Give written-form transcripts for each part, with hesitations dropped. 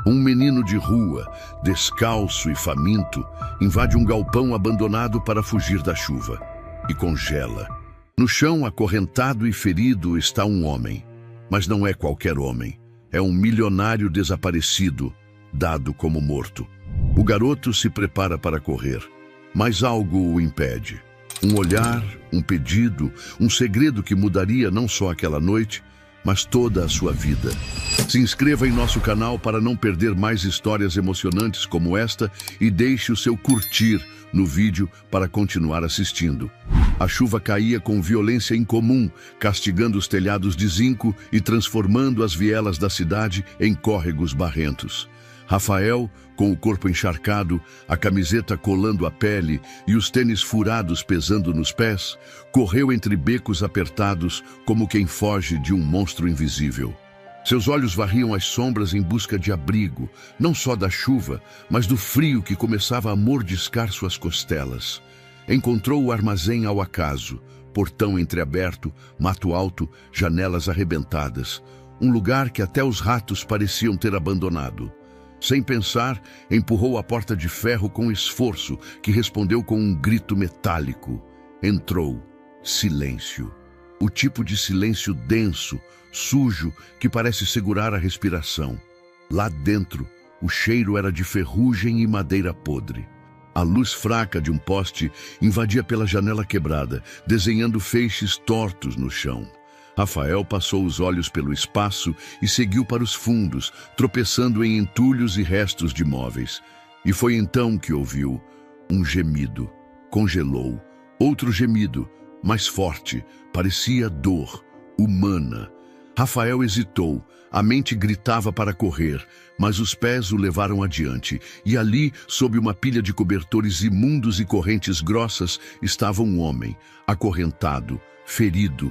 Um menino de rua, descalço e faminto, invade um galpão abandonado para fugir da chuva e congela. No chão, acorrentado e ferido, está um homem. Mas não é qualquer homem. É um milionário desaparecido, dado como morto. O garoto se prepara para correr, mas algo o impede. Um olhar, um pedido, um segredo que mudaria não só aquela noite, mas toda a sua vida. Se inscreva em nosso canal para não perder mais histórias emocionantes como esta e deixe o seu curtir no vídeo para continuar assistindo. A chuva caía com violência incomum, castigando os telhados de zinco e transformando as vielas da cidade em córregos barrentos. Rafael, com o corpo encharcado, a camiseta colando a pele e os tênis furados pesando nos pés, correu entre becos apertados como quem foge de um monstro invisível. Seus olhos varriam as sombras em busca de abrigo, não só da chuva, mas do frio que começava a mordiscar suas costelas. Encontrou o armazém ao acaso, portão entreaberto, mato alto, janelas arrebentadas, um lugar que até os ratos pareciam ter abandonado. Sem pensar, empurrou a porta de ferro com esforço, que respondeu com um grito metálico. Entrou. Silêncio. O tipo de silêncio denso, sujo, que parece segurar a respiração. Lá dentro, o cheiro era de ferrugem e madeira podre. A luz fraca de um poste invadia pela janela quebrada, desenhando feixes tortos no chão. Rafael passou os olhos pelo espaço e seguiu para os fundos, tropeçando em entulhos e restos de móveis. E foi então que ouviu um gemido. Congelou. Outro gemido, mais forte, parecia dor, humana. Rafael hesitou. A mente gritava para correr, mas os pés o levaram adiante. E ali, sob uma pilha de cobertores imundos e correntes grossas, estava um homem, acorrentado, ferido.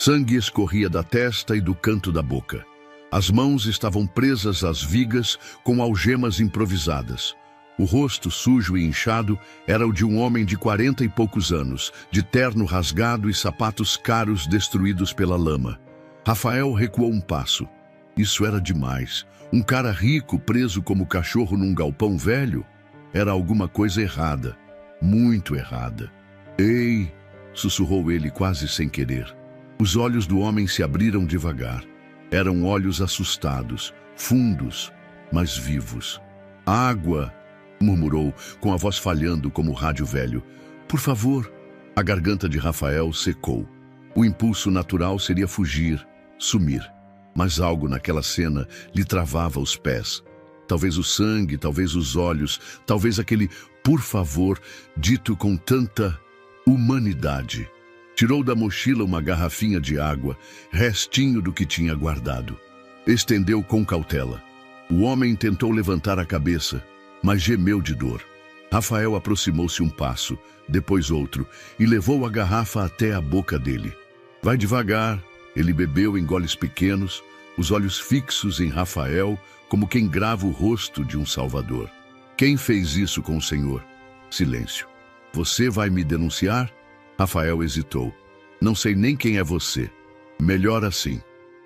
Sangue escorria da testa e do canto da boca. As mãos estavam presas às vigas com algemas improvisadas. O rosto sujo e inchado era o de um homem de 40 e poucos anos, de terno rasgado e sapatos caros destruídos pela lama. Rafael recuou um passo. Isso era demais. Um cara rico preso como cachorro num galpão velho? Era alguma coisa errada. Muito errada. Ei! Sussurrou ele quase sem querer. Os olhos do homem se abriram devagar. Eram olhos assustados, fundos, mas vivos. Água! Murmurou, com a voz falhando como rádio velho. Por favor! A garganta de Rafael secou. O impulso natural seria fugir, sumir. Mas algo naquela cena lhe travava os pés. Talvez o sangue, talvez os olhos, talvez aquele "por favor" dito com tanta humanidade. Tirou da mochila uma garrafinha de água, restinho do que tinha guardado. Estendeu com cautela. O homem tentou levantar a cabeça, mas gemeu de dor. Rafael aproximou-se um passo, depois outro, e levou a garrafa até a boca dele. Vai devagar. Ele bebeu em goles pequenos, os olhos fixos em Rafael, como quem grava o rosto de um salvador. Quem fez isso com o senhor? Silêncio. Você vai me denunciar? Rafael hesitou. Não sei nem quem é você. Melhor assim,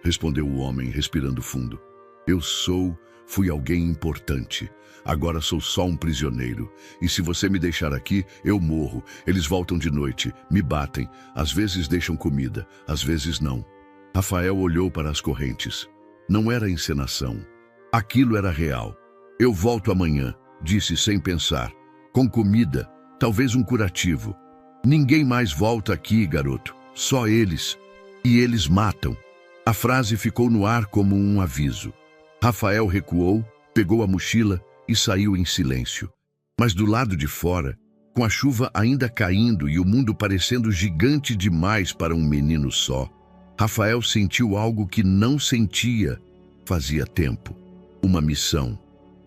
respondeu o homem, respirando fundo. Fui alguém importante. Agora sou só um prisioneiro. E se você me deixar aqui, eu morro. Eles voltam de noite, me batem. Às vezes deixam comida, às vezes não. Rafael olhou para as correntes. Não era encenação. Aquilo era real. Eu volto amanhã, disse sem pensar. Com comida, talvez um curativo. Ninguém mais volta aqui, garoto. Só eles. E eles matam. A frase ficou no ar como um aviso. Rafael recuou, pegou a mochila e saiu em silêncio. Mas do lado de fora, com a chuva ainda caindo e o mundo parecendo gigante demais para um menino só, Rafael sentiu algo que não sentia fazia tempo. Uma missão,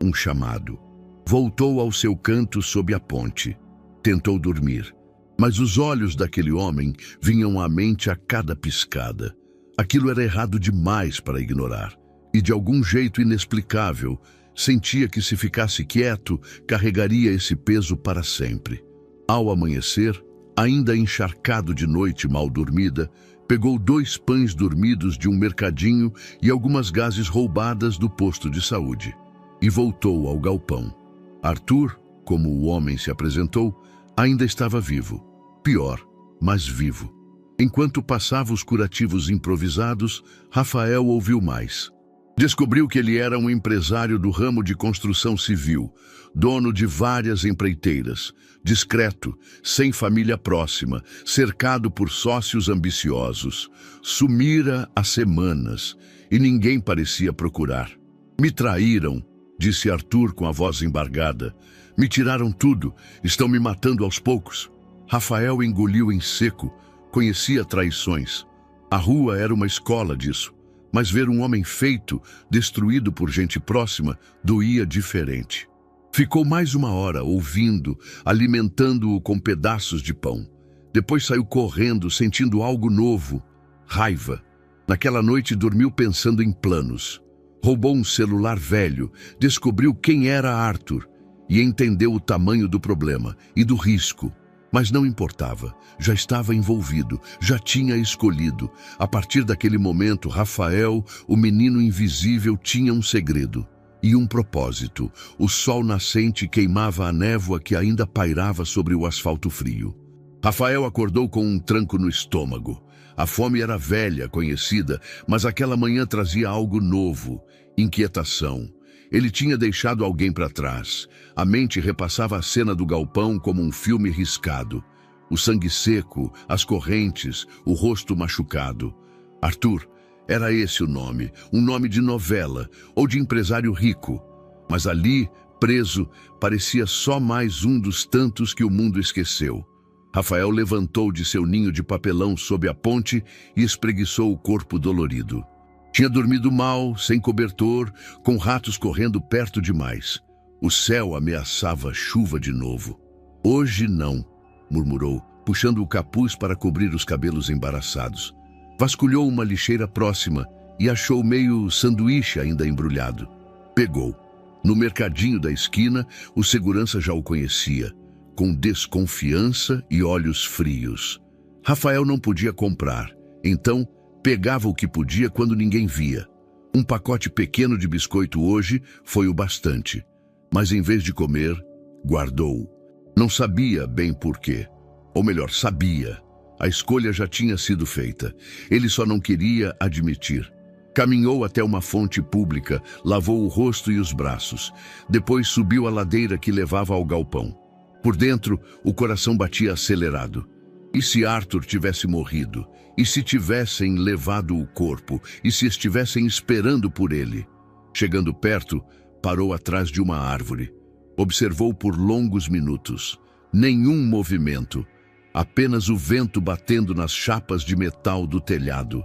um chamado. Voltou ao seu canto sob a ponte. Tentou dormir. Mas os olhos daquele homem vinham à mente a cada piscada. Aquilo era errado demais para ignorar. E de algum jeito inexplicável, sentia que se ficasse quieto, carregaria esse peso para sempre. Ao amanhecer, ainda encharcado de noite mal dormida, pegou 2 pães dormidos de um mercadinho e algumas gases roubadas do posto de saúde. e voltou ao galpão. Arthur, como o homem se apresentou, ainda estava vivo. Pior, mas vivo. Enquanto passava os curativos improvisados, Rafael ouviu mais. Descobriu que ele era um empresário do ramo de construção civil, dono de várias empreiteiras, discreto, sem família próxima, cercado por sócios ambiciosos. Sumira há semanas e ninguém parecia procurar. Me traíram, disse Arthur com a voz embargada. Me tiraram tudo, estão me matando aos poucos. Rafael engoliu em seco, conhecia traições. A rua era uma escola disso. Mas ver um homem feito, destruído por gente próxima, doía diferente. Ficou mais uma hora ouvindo, alimentando-o com pedaços de pão. Depois saiu correndo, sentindo algo novo, raiva. Naquela noite dormiu pensando em planos. Roubou um celular velho, descobriu quem era Arthur e entendeu o tamanho do problema e do risco. Mas não importava, já estava envolvido, já tinha escolhido. A partir daquele momento, Rafael, o menino invisível, tinha um segredo e um propósito. O sol nascente queimava a névoa que ainda pairava sobre o asfalto frio. Rafael acordou com um tranco no estômago. A fome era velha, conhecida, mas aquela manhã trazia algo novo, inquietação. Ele tinha deixado alguém para trás. A mente repassava a cena do galpão como um filme riscado. O sangue seco, as correntes, o rosto machucado. Arthur, era esse o nome, um nome de novela ou de empresário rico. Mas ali, preso, parecia só mais um dos tantos que o mundo esqueceu. Rafael levantou de seu ninho de papelão sob a ponte e espreguiçou o corpo dolorido. Tinha dormido mal, sem cobertor, com ratos correndo perto demais. O céu ameaçava chuva de novo. Hoje não, murmurou, puxando o capuz para cobrir os cabelos embaraçados. Vasculhou uma lixeira próxima e achou meio sanduíche ainda embrulhado. Pegou. No mercadinho da esquina, o segurança já o conhecia, com desconfiança e olhos frios. Rafael não podia comprar, então pegava o que podia quando ninguém via. Um pacote pequeno de biscoito hoje foi o bastante, mas em vez de comer, guardou. Não sabia bem por quê. Ou melhor, sabia. A escolha já tinha sido feita. Ele só não queria admitir. Caminhou até uma fonte pública, lavou o rosto e os braços. Depois subiu a ladeira que levava ao galpão. Por dentro, o coração batia acelerado. E se Arthur tivesse morrido? E se tivessem levado o corpo? E se estivessem esperando por ele? Chegando perto, parou atrás de uma árvore. Observou por longos minutos. Nenhum movimento. Apenas o vento batendo nas chapas de metal do telhado.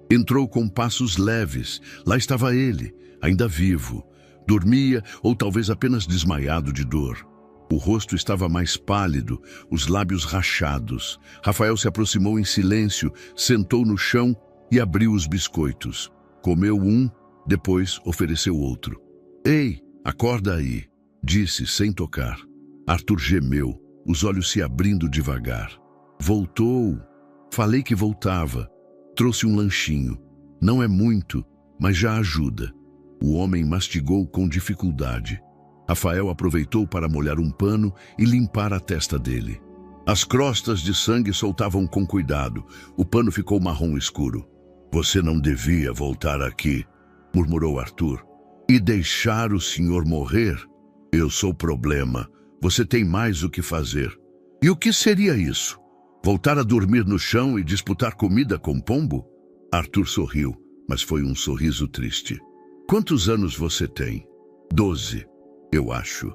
Entrou com passos leves. Lá estava ele, ainda vivo. Dormia ou talvez apenas desmaiado de dor. O rosto estava mais pálido, os lábios rachados. Rafael se aproximou em silêncio, sentou no chão e abriu os biscoitos. Comeu um, depois ofereceu outro. "Ei, acorda aí", disse sem tocar. Arthur gemeu, os olhos se abrindo devagar. "Voltou. Falei que voltava. Trouxe um lanchinho. Não é muito, mas já ajuda." O homem mastigou com dificuldade. Rafael aproveitou para molhar um pano e limpar a testa dele. As crostas de sangue soltavam com cuidado. O pano ficou marrom escuro. "Você não devia voltar aqui", murmurou Arthur. "E deixar o senhor morrer? Eu sou o problema. Você tem mais o que fazer." "E o que seria isso? Voltar a dormir no chão e disputar comida com pombo?" Arthur sorriu, mas foi um sorriso triste. "Quantos anos você tem?" 12. "Eu acho.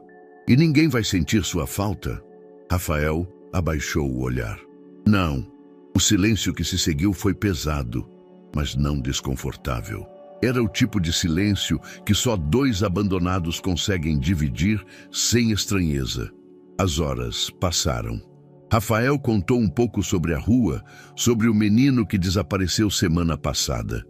E ninguém vai sentir sua falta?" Rafael abaixou o olhar. "Não." O silêncio que se seguiu foi pesado, mas não desconfortável. Era o tipo de silêncio que só dois abandonados conseguem dividir sem estranheza. As horas passaram. Rafael contou um pouco sobre a rua, sobre o menino que desapareceu semana passada,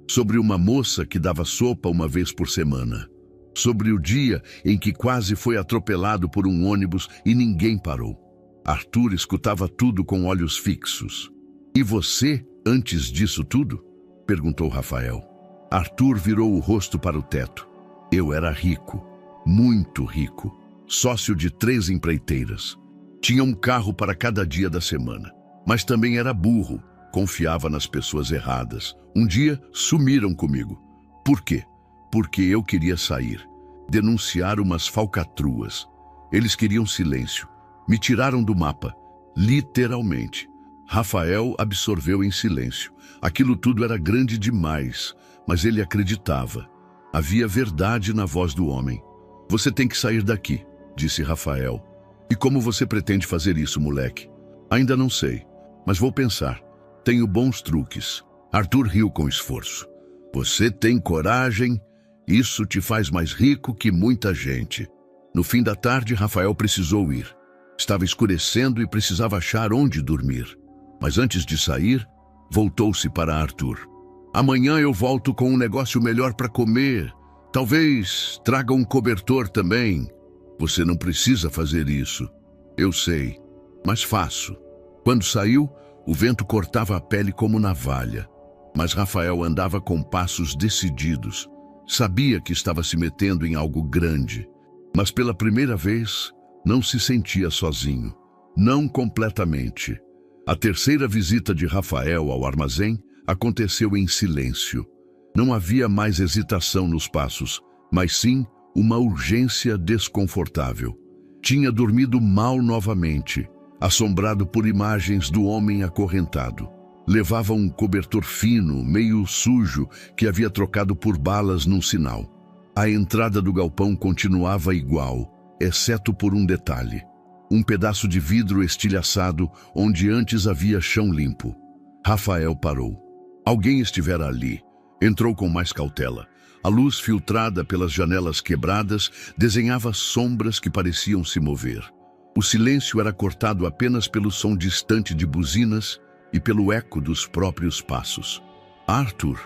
sobre uma moça que dava sopa uma vez por semana, sobre o dia em que quase foi atropelado por um ônibus e ninguém parou. Arthur escutava tudo com olhos fixos. "E você, antes disso tudo?" perguntou Rafael. Arthur virou o rosto para o teto. "Eu era rico. muito rico, sócio de 3 empreiteiras. Tinha um carro para cada dia da semana, mas também era burro, confiava nas pessoas erradas. Um dia sumiram comigo. Por quê? Porque eu queria sair, denunciar umas falcatruas. Eles queriam silêncio. Me tiraram do mapa, literalmente. Rafael absorveu em silêncio. Aquilo tudo era grande demais, mas ele acreditava. Havia verdade na voz do homem. Você tem que sair daqui, disse Rafael. E como você pretende fazer isso, moleque? Ainda não sei, mas vou pensar. Tenho bons truques. Arthur riu com esforço. Você tem coragem? Isso te faz mais rico que muita gente. No fim da tarde, Rafael precisou ir. Estava escurecendo e precisava achar onde dormir. Mas antes de sair, voltou-se para Arthur. Amanhã eu volto com um negócio melhor para comer. Talvez traga um cobertor também. Você não precisa fazer isso. Eu sei, mas faço. Quando saiu, o vento cortava a pele como navalha. Mas Rafael andava com passos decididos. Sabia que estava se metendo em algo grande. Mas pela primeira vez, não se sentia sozinho. Não completamente. A terceira visita de Rafael ao armazém aconteceu em silêncio. Não havia mais hesitação nos passos, mas sim uma urgência desconfortável. Tinha dormido mal novamente, assombrado por imagens do homem acorrentado. Levava um cobertor fino, meio sujo, que havia trocado por balas num sinal. A entrada do galpão continuava igual, exceto por um detalhe. Um pedaço de vidro estilhaçado onde antes havia chão limpo. Rafael parou. Alguém estivera ali. Entrou com mais cautela. A luz filtrada pelas janelas quebradas desenhava sombras que pareciam se mover. O silêncio era cortado apenas pelo som distante de buzinas e pelo eco dos próprios passos. Arthur,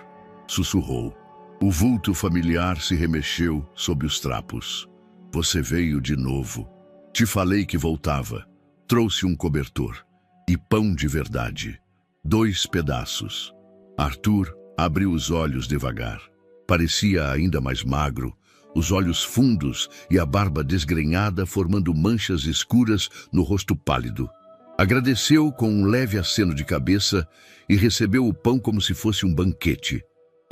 sussurrou. O vulto familiar se remexeu sob os trapos. Você veio de novo. Te falei que voltava. Trouxe um cobertor e pão de verdade. 2 pedaços. Arthur abriu os olhos devagar. Parecia ainda mais magro, os olhos fundos e a barba desgrenhada formando manchas escuras no rosto pálido. Agradeceu com um leve aceno de cabeça e recebeu o pão como se fosse um banquete.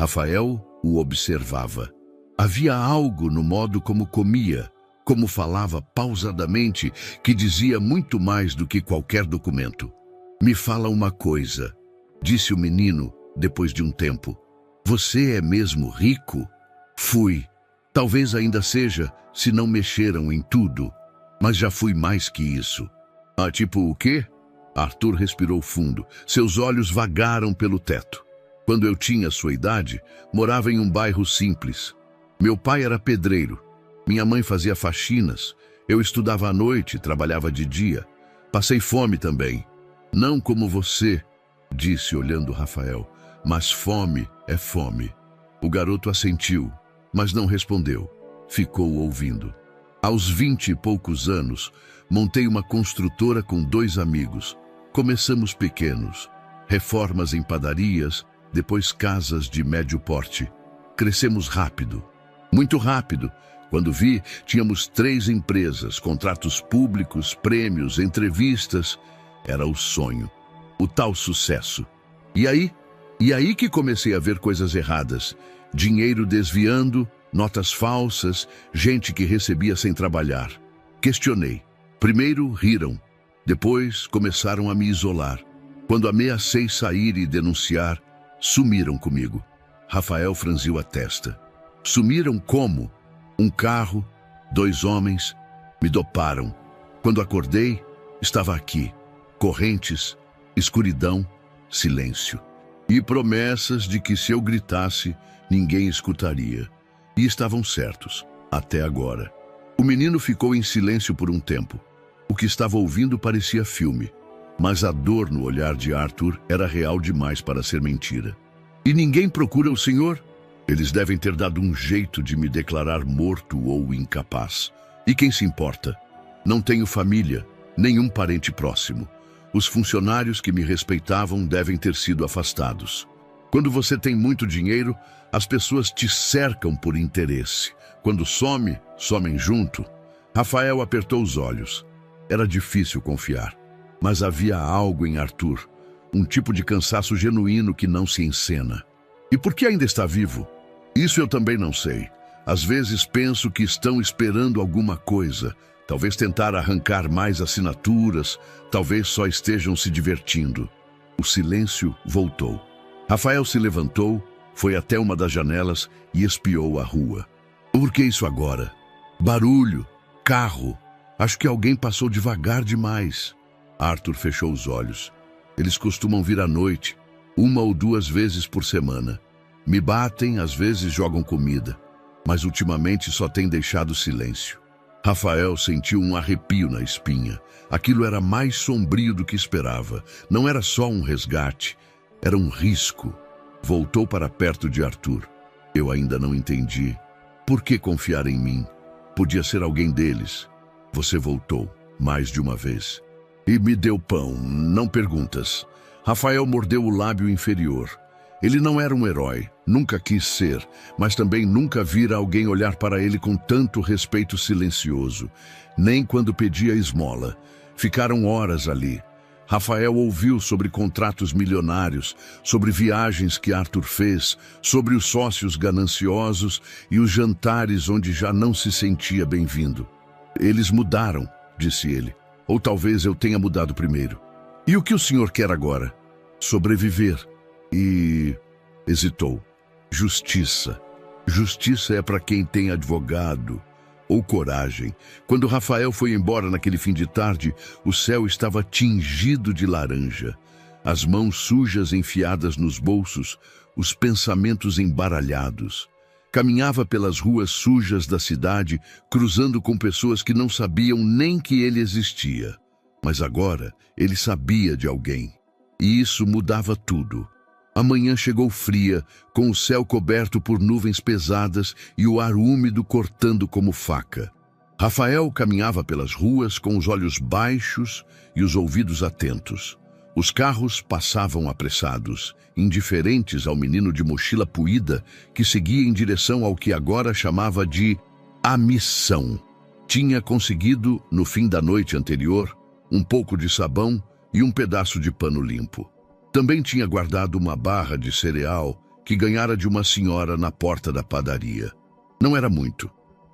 Rafael o observava. Havia algo no modo como comia, como falava pausadamente, que dizia muito mais do que qualquer documento. Me fala uma coisa, disse o menino depois de um tempo. Você é mesmo rico? Fui. Talvez ainda seja, se não mexeram em tudo. Mas já fui mais que isso. Ah, tipo o quê? Arthur respirou fundo. Seus olhos vagaram pelo teto. Quando eu tinha sua idade, morava em um bairro simples. Meu pai era pedreiro. Minha mãe fazia faxinas. Eu estudava à noite e trabalhava de dia. Passei fome também. Não como você, disse olhando Rafael. Mas fome é fome. O garoto assentiu, mas não respondeu. Ficou ouvindo. Aos 20 e poucos anos, montei uma construtora com 2 amigos. Começamos pequenos. Reformas em padarias, depois casas de médio porte. Crescemos rápido. Muito rápido. Quando vi, tínhamos 3 empresas, contratos públicos, prêmios, entrevistas. Era o sonho. O tal sucesso. E aí que comecei a ver coisas erradas. Dinheiro desviando, notas falsas, gente que recebia sem trabalhar. Questionei. Primeiro riram. Depois começaram a me isolar. Quando ameacei sair e denunciar, sumiram comigo. Rafael franziu a testa. Sumiram como? Um carro, 2 homens, me doparam. Quando acordei, estava aqui. Correntes, escuridão, silêncio. E promessas de que se eu gritasse, ninguém escutaria. E estavam certos, até agora. O menino ficou em silêncio por um tempo. O que estava ouvindo parecia filme. Mas a dor no olhar de Arthur era real demais para ser mentira. E ninguém procura o senhor? Eles devem ter dado um jeito de me declarar morto ou incapaz. E quem se importa? Não tenho família, nenhum parente próximo. Os funcionários que me respeitavam devem ter sido afastados. Quando você tem muito dinheiro, as pessoas te cercam por interesse. Quando some, somem junto. Rafael apertou os olhos. Era difícil confiar, mas havia algo em Arthur, um tipo de cansaço genuíno que não se encena. E por que ainda está vivo? Isso eu também não sei. Às vezes penso que estão esperando alguma coisa, talvez tentar arrancar mais assinaturas, talvez só estejam se divertindo. O silêncio voltou. Rafael se levantou, foi até uma das janelas e espiou a rua. Por que isso agora? Barulho, carro. Acho que alguém passou devagar demais. Arthur fechou os olhos. Eles costumam vir à noite, 1 ou 2 vezes por semana. Me batem, às vezes jogam comida, mas ultimamente só tem deixado silêncio. Rafael sentiu um arrepio na espinha. Aquilo era mais sombrio do que esperava. Não era só um resgate, era um risco. Voltou para perto de Arthur. Eu ainda não entendi. Por que confiar em mim? Podia ser alguém deles. Você voltou, mais de uma vez. E me deu pão, não perguntas. Rafael mordeu o lábio inferior. Ele não era um herói, nunca quis ser, mas também nunca vira alguém olhar para ele com tanto respeito silencioso, nem quando pedia esmola. Ficaram horas ali. Rafael ouviu sobre contratos milionários, sobre viagens que Arthur fez, sobre os sócios gananciosos e os jantares onde já não se sentia bem-vindo. Eles mudaram, disse ele, ou talvez eu tenha mudado primeiro. E o que o senhor quer agora? Sobreviver. E hesitou. Justiça. Justiça é para quem tem advogado ou coragem. Quando Rafael foi embora naquele fim de tarde, o céu estava tingido de laranja. As mãos sujas enfiadas nos bolsos, os pensamentos embaralhados. Caminhava pelas ruas sujas da cidade, cruzando com pessoas que não sabiam nem que ele existia. Mas agora ele sabia de alguém. E isso mudava tudo. A manhã chegou fria, com o céu coberto por nuvens pesadas e o ar úmido cortando como faca. Rafael caminhava pelas ruas com os olhos baixos e os ouvidos atentos. Os carros passavam apressados, indiferentes ao menino de mochila puída que seguia em direção ao que agora chamava de a missão. Tinha conseguido, no fim da noite anterior, um pouco de sabão e um pedaço de pano limpo. Também tinha guardado uma barra de cereal que ganhara de uma senhora na porta da padaria. Não era muito,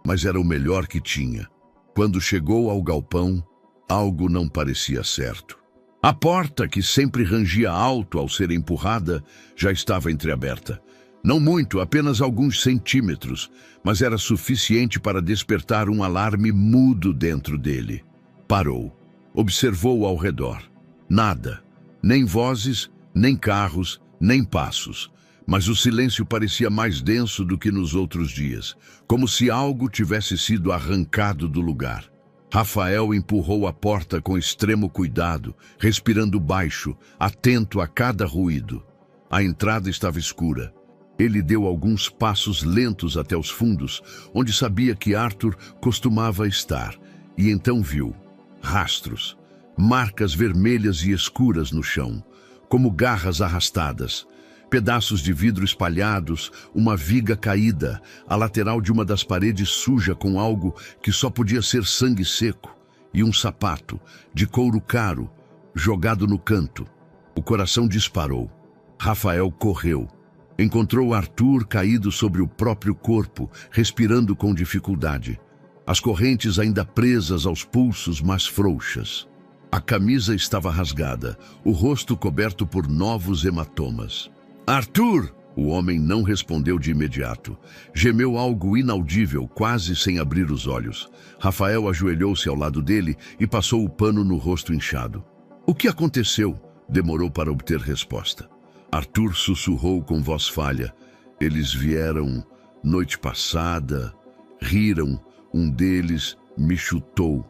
mas era o melhor que tinha. Quando chegou ao galpão, algo não parecia certo. A porta, que sempre rangia alto ao ser empurrada, já estava entreaberta. Não muito, apenas alguns centímetros, mas era suficiente para despertar um alarme mudo dentro dele. Parou. Observou ao redor. Nada. Nem vozes, nem carros, nem passos. Mas o silêncio parecia mais denso do que nos outros dias, como se algo tivesse sido arrancado do lugar. Rafael empurrou a porta com extremo cuidado, respirando baixo, atento a cada ruído. A entrada estava escura. Ele deu alguns passos lentos até os fundos, onde sabia que Arthur costumava estar, e então viu rastros, marcas vermelhas e escuras no chão, como garras arrastadas, pedaços de vidro espalhados, uma viga caída, a lateral de uma das paredes suja com algo que só podia ser sangue seco, e um sapato, de couro caro, jogado no canto. O coração disparou. Rafael correu. Encontrou Arthur caído sobre o próprio corpo, respirando com dificuldade. As correntes ainda presas aos pulsos, mas frouxas. A camisa estava rasgada, o rosto coberto por novos hematomas. Arthur! O homem não respondeu de imediato. Gemeu algo inaudível, quase sem abrir os olhos. Rafael ajoelhou-se ao lado dele e passou o pano no rosto inchado. O que aconteceu? Demorou para obter resposta. Arthur sussurrou com voz falha. Eles vieram noite passada, riram, um deles me chutou.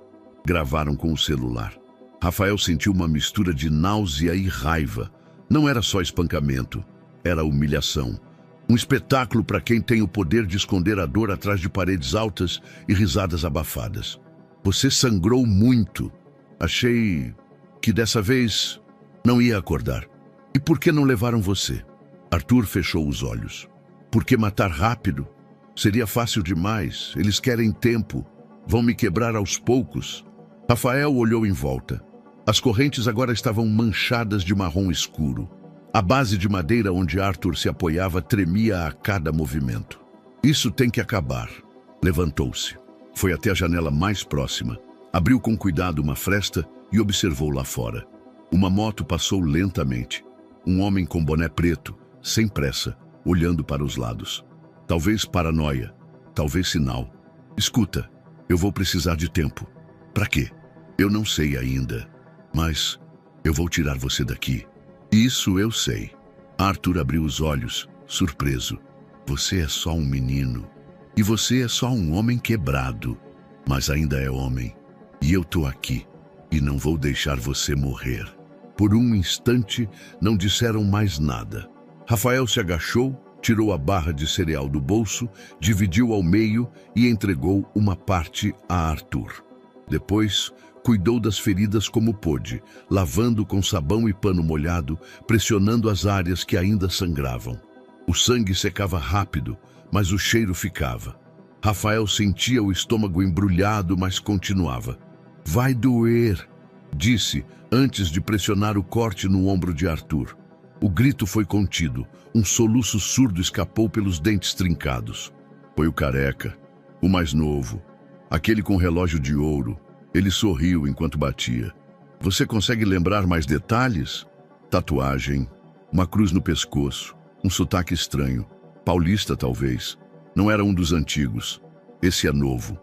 Gravaram com o celular. Rafael sentiu uma mistura de náusea e raiva. Não era só espancamento. Era humilhação. Um espetáculo para quem tem o poder de esconder a dor atrás de paredes altas e risadas abafadas. Você sangrou muito. Achei que dessa vez não ia acordar. E por que não levaram você? Arthur fechou os olhos. Por que matar rápido? Seria fácil demais. Eles querem tempo. Vão me quebrar aos poucos. Rafael olhou em volta. As correntes agora estavam manchadas de marrom escuro. A base de madeira onde Arthur se apoiava tremia a cada movimento. Isso tem que acabar. Levantou-se. Foi até a janela mais próxima. Abriu com cuidado uma fresta e observou lá fora. Uma moto passou lentamente. Um homem com boné preto, sem pressa, olhando para os lados. Talvez paranoia, talvez sinal. Escuta, eu vou precisar de tempo. Para quê? Eu não sei ainda, mas eu vou tirar você daqui. Isso eu sei. Arthur abriu os olhos, surpreso. Você é só um menino. E você é só um homem quebrado. Mas ainda é homem. E eu tô aqui. E não vou deixar você morrer. Por um instante, não disseram mais nada. Rafael se agachou, tirou a barra de cereal do bolso, dividiu ao meio e entregou uma parte a Arthur. Depois, cuidou das feridas como pôde, lavando com sabão e pano molhado, pressionando as áreas que ainda sangravam. O sangue secava rápido, mas o cheiro ficava. Rafael sentia o estômago embrulhado, mas continuava. Vai doer, disse, antes de pressionar o corte no ombro de Arthur. O grito foi contido, um soluço surdo escapou pelos dentes trincados. Foi o careca, o mais novo, aquele com relógio de ouro. Ele sorriu enquanto batia. Você consegue lembrar mais detalhes? Tatuagem, uma cruz no pescoço, um sotaque estranho. Paulista, talvez. Não era um dos antigos. Esse é novo.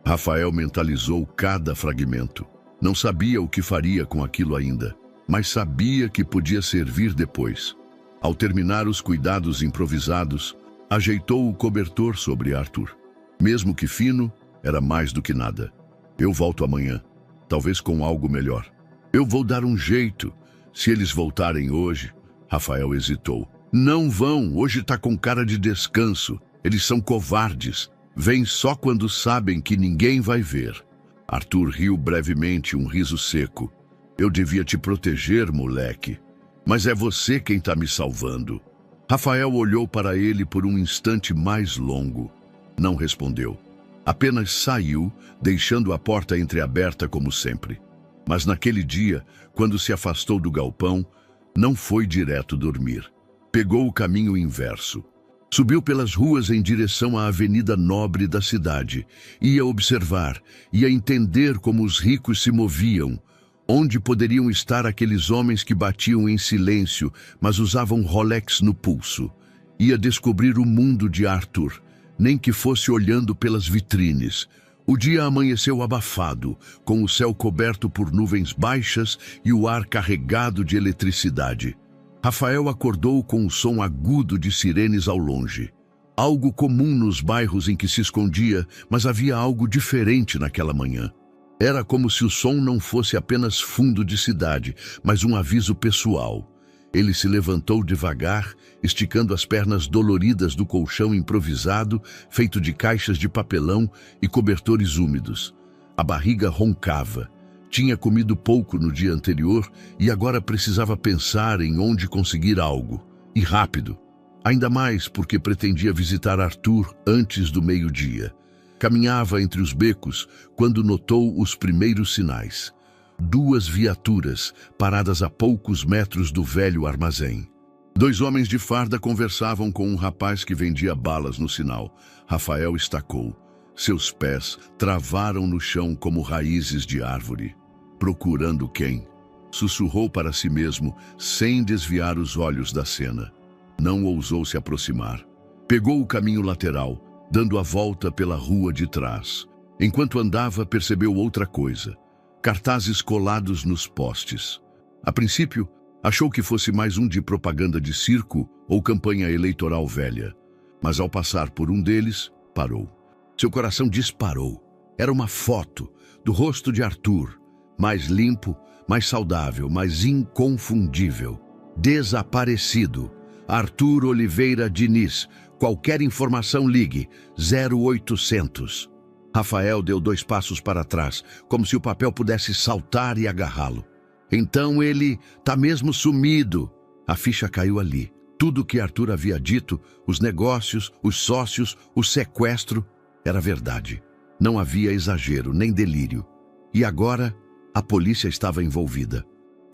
Rafael mentalizou cada fragmento. Não sabia o que faria com aquilo ainda, mas sabia que podia servir depois. Ao terminar os cuidados improvisados, ajeitou o cobertor sobre Arthur. Mesmo que fino, era mais do que nada. Eu volto amanhã, talvez com algo melhor. Eu vou dar um jeito. Se eles voltarem hoje... Rafael hesitou. Não vão, hoje tá com cara de descanso. Eles são covardes. Vêm só quando sabem que ninguém vai ver. Arthur riu brevemente, um riso seco. Eu devia te proteger, moleque. Mas é você quem tá me salvando. Rafael olhou para ele por um instante mais longo. Não respondeu. Apenas saiu, deixando a porta entreaberta como sempre. Mas naquele dia, quando se afastou do galpão, não foi direto dormir. Pegou o caminho inverso. Subiu pelas ruas em direção à avenida nobre da cidade. Ia observar, ia entender como os ricos se moviam. Onde poderiam estar aqueles homens que batiam em silêncio, mas usavam Rolex no pulso. Ia descobrir o mundo de Arthur, nem que fosse olhando pelas vitrines. O dia amanheceu abafado, com o céu coberto por nuvens baixas e o ar carregado de eletricidade. Rafael acordou com o som agudo de sirenes ao longe. Algo comum nos bairros em que se escondia, mas havia algo diferente naquela manhã. Era como se o som não fosse apenas fundo de cidade, mas um aviso pessoal. Ele se levantou devagar, esticando as pernas doloridas do colchão improvisado, feito de caixas de papelão e cobertores úmidos. A barriga roncava. Tinha comido pouco no dia anterior e agora precisava pensar em onde conseguir algo. E rápido. Ainda mais porque pretendia visitar Arthur antes do meio-dia. Caminhava entre os becos quando notou os primeiros sinais. 2 viaturas paradas a poucos metros do velho armazém. 2 homens de farda conversavam com um rapaz que vendia balas no sinal. Rafael estacou. Seus pés travaram no chão como raízes de árvore. Procurando quem? Sussurrou para si mesmo, sem desviar os olhos da cena. Não ousou se aproximar. Pegou o caminho lateral, dando a volta pela rua de trás. Enquanto andava, percebeu outra coisa. Cartazes colados nos postes. A princípio, achou que fosse mais um de propaganda de circo ou campanha eleitoral velha. Mas ao passar por um deles, parou. Seu coração disparou. Era uma foto do rosto de Arthur, mais limpo, mais saudável, mais inconfundível. Desaparecido. Arthur Oliveira Diniz. Qualquer informação ligue 0800. Rafael deu 2 passos para trás, como se o papel pudesse saltar e agarrá-lo. Então ele tá mesmo sumido. A ficha caiu ali, Tudo o que Arthur havia dito, os negócios, os sócios, o sequestro, era verdade. Não havia exagero, nem delírio. E agora, a polícia estava envolvida.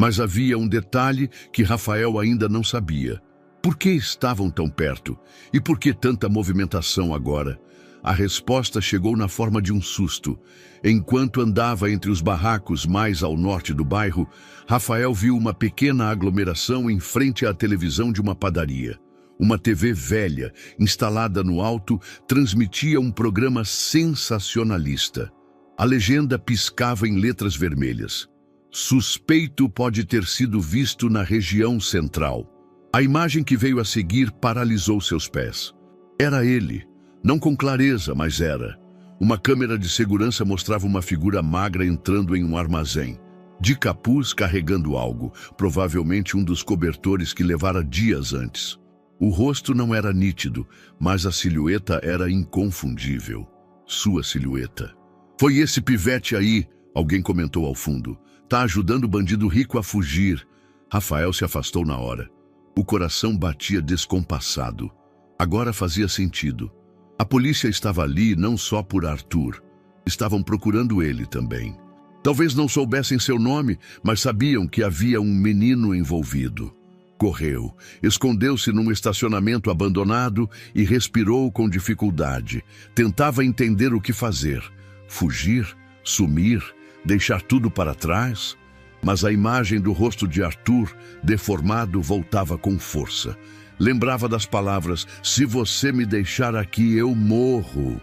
Mas havia um detalhe que Rafael ainda não sabia. Por que estavam tão perto? E por que tanta movimentação agora? A resposta chegou na forma de um susto. Enquanto andava entre os barracos mais ao norte do bairro, Rafael viu uma pequena aglomeração em frente à televisão de uma padaria. Uma TV velha, instalada no alto, transmitia um programa sensacionalista. A legenda piscava em letras vermelhas. Suspeito pode ter sido visto na região central. A imagem que veio a seguir paralisou seus pés. Era ele. Não com clareza, mas era. Uma câmera de segurança mostrava uma figura magra entrando em um armazém. De capuz, carregando algo, provavelmente um dos cobertores que levara dias antes. O rosto não era nítido, mas a silhueta era inconfundível. Sua silhueta. Foi esse pivete aí, alguém comentou ao fundo. Tá ajudando o bandido rico a fugir. Rafael se afastou na hora. O coração batia descompassado. Agora fazia sentido. A polícia estava ali não só por Arthur. Estavam procurando ele também. Talvez não soubessem seu nome, mas sabiam que havia um menino envolvido. Correu, escondeu-se num estacionamento abandonado e respirou com dificuldade. Tentava entender o que fazer. Fugir? Sumir? Deixar tudo para trás? Mas a imagem do rosto de Arthur, deformado, voltava com força. Lembrava das palavras, se você me deixar aqui, eu morro.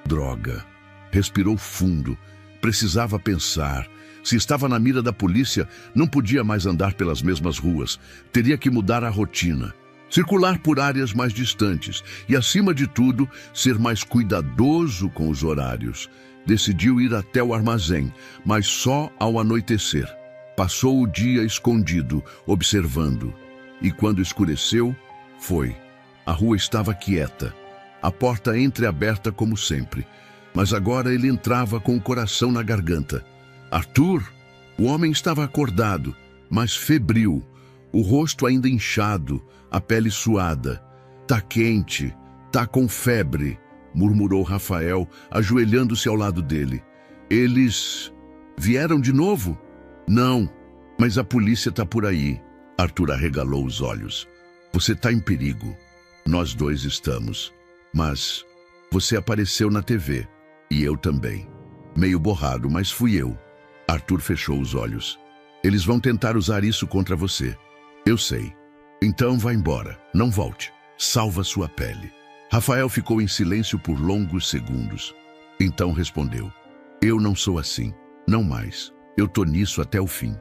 Droga. Respirou fundo. Precisava pensar. Se estava na mira da polícia, não podia mais andar pelas mesmas ruas. Teria que mudar a rotina. Circular por áreas mais distantes e, acima de tudo, ser mais cuidadoso com os horários. Decidiu ir até o armazém, mas só ao anoitecer. Passou o dia escondido, observando. E quando escureceu, foi. A rua estava quieta, a porta entreaberta como sempre. Mas agora ele entrava com o coração na garganta. Arthur? O homem estava acordado, mas febril, o rosto ainda inchado, a pele suada. Tá quente, tá com febre, murmurou Rafael, ajoelhando-se ao lado dele. Eles vieram de novo? Não, mas a polícia tá por aí. Arthur arregalou os olhos. Você tá em perigo. Nós dois estamos. Mas você apareceu na TV. E eu também. Meio borrado, mas fui eu. Arthur fechou os olhos. Eles vão tentar usar isso contra você. Eu sei. Então vá embora. Não volte. Salva sua pele. Rafael ficou em silêncio por longos segundos. Então respondeu. Eu não sou assim. Não mais. Eu tô nisso até o fim.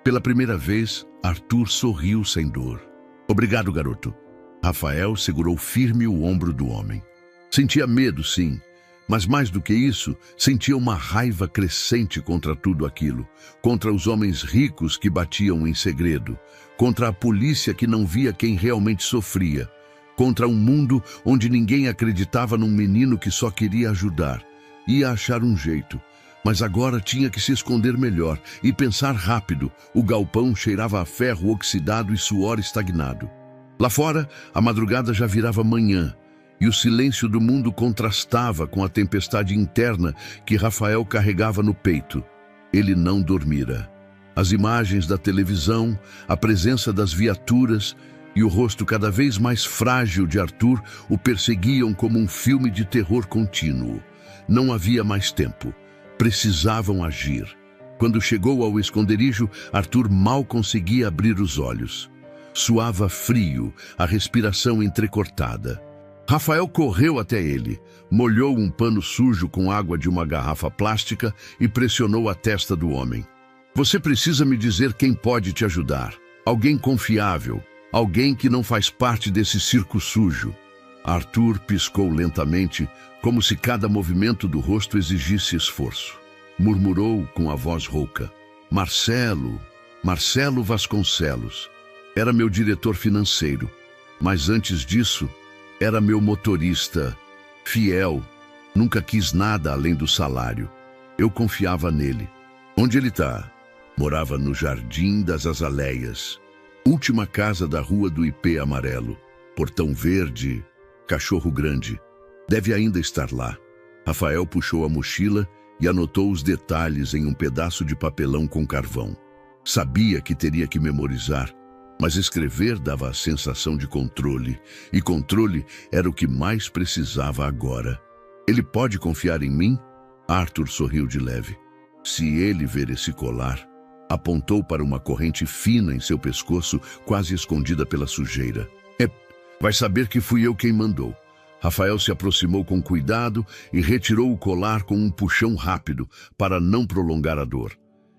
Pela primeira vez, Arthur sorriu sem dor. Obrigado, garoto. Rafael segurou firme o ombro do homem. Sentia medo, sim. Mas mais do que isso, sentia uma raiva crescente contra tudo aquilo. Contra os homens ricos que batiam em segredo. Contra a polícia que não via quem realmente sofria. Contra um mundo onde ninguém acreditava num menino que só queria ajudar. Ia achar um jeito. Mas agora tinha que se esconder melhor e pensar rápido. O galpão cheirava a ferro oxidado e suor estagnado. Lá fora, a madrugada já virava manhã. E o silêncio do mundo contrastava com a tempestade interna que Rafael carregava no peito. Ele não dormira. As imagens da televisão, a presença das viaturas e o rosto cada vez mais frágil de Arthur o perseguiam como um filme de terror contínuo. Não havia mais tempo. Precisavam agir. Quando chegou ao esconderijo, Arthur mal conseguia abrir os olhos. Suava frio, a respiração entrecortada. Rafael correu até ele, molhou um pano sujo com água de uma garrafa plástica e pressionou a testa do homem. Você precisa me dizer quem pode te ajudar. Alguém confiável, alguém que não faz parte desse circo sujo. Arthur piscou lentamente, como se cada movimento do rosto exigisse esforço. Murmurou com a voz rouca. Marcelo Vasconcelos. Era meu diretor financeiro, mas antes disso, era meu motorista, fiel, nunca quis nada além do salário. Eu confiava nele. Onde ele está? Morava no Jardim das Azaleias, última casa da rua do IP amarelo. Portão verde, cachorro grande. Deve ainda estar lá. Rafael puxou a mochila e anotou os detalhes em um pedaço de papelão com carvão. Sabia que teria que memorizar, mas escrever dava a sensação de controle, e controle era o que mais precisava agora. Ele pode confiar em mim? Arthur sorriu de leve. Se ele ver esse colar, apontou para uma corrente fina em seu pescoço, quase escondida pela sujeira. Vai saber que fui eu quem mandou. Rafael se aproximou com cuidado e retirou o colar com um puxão rápido para não prolongar a dor.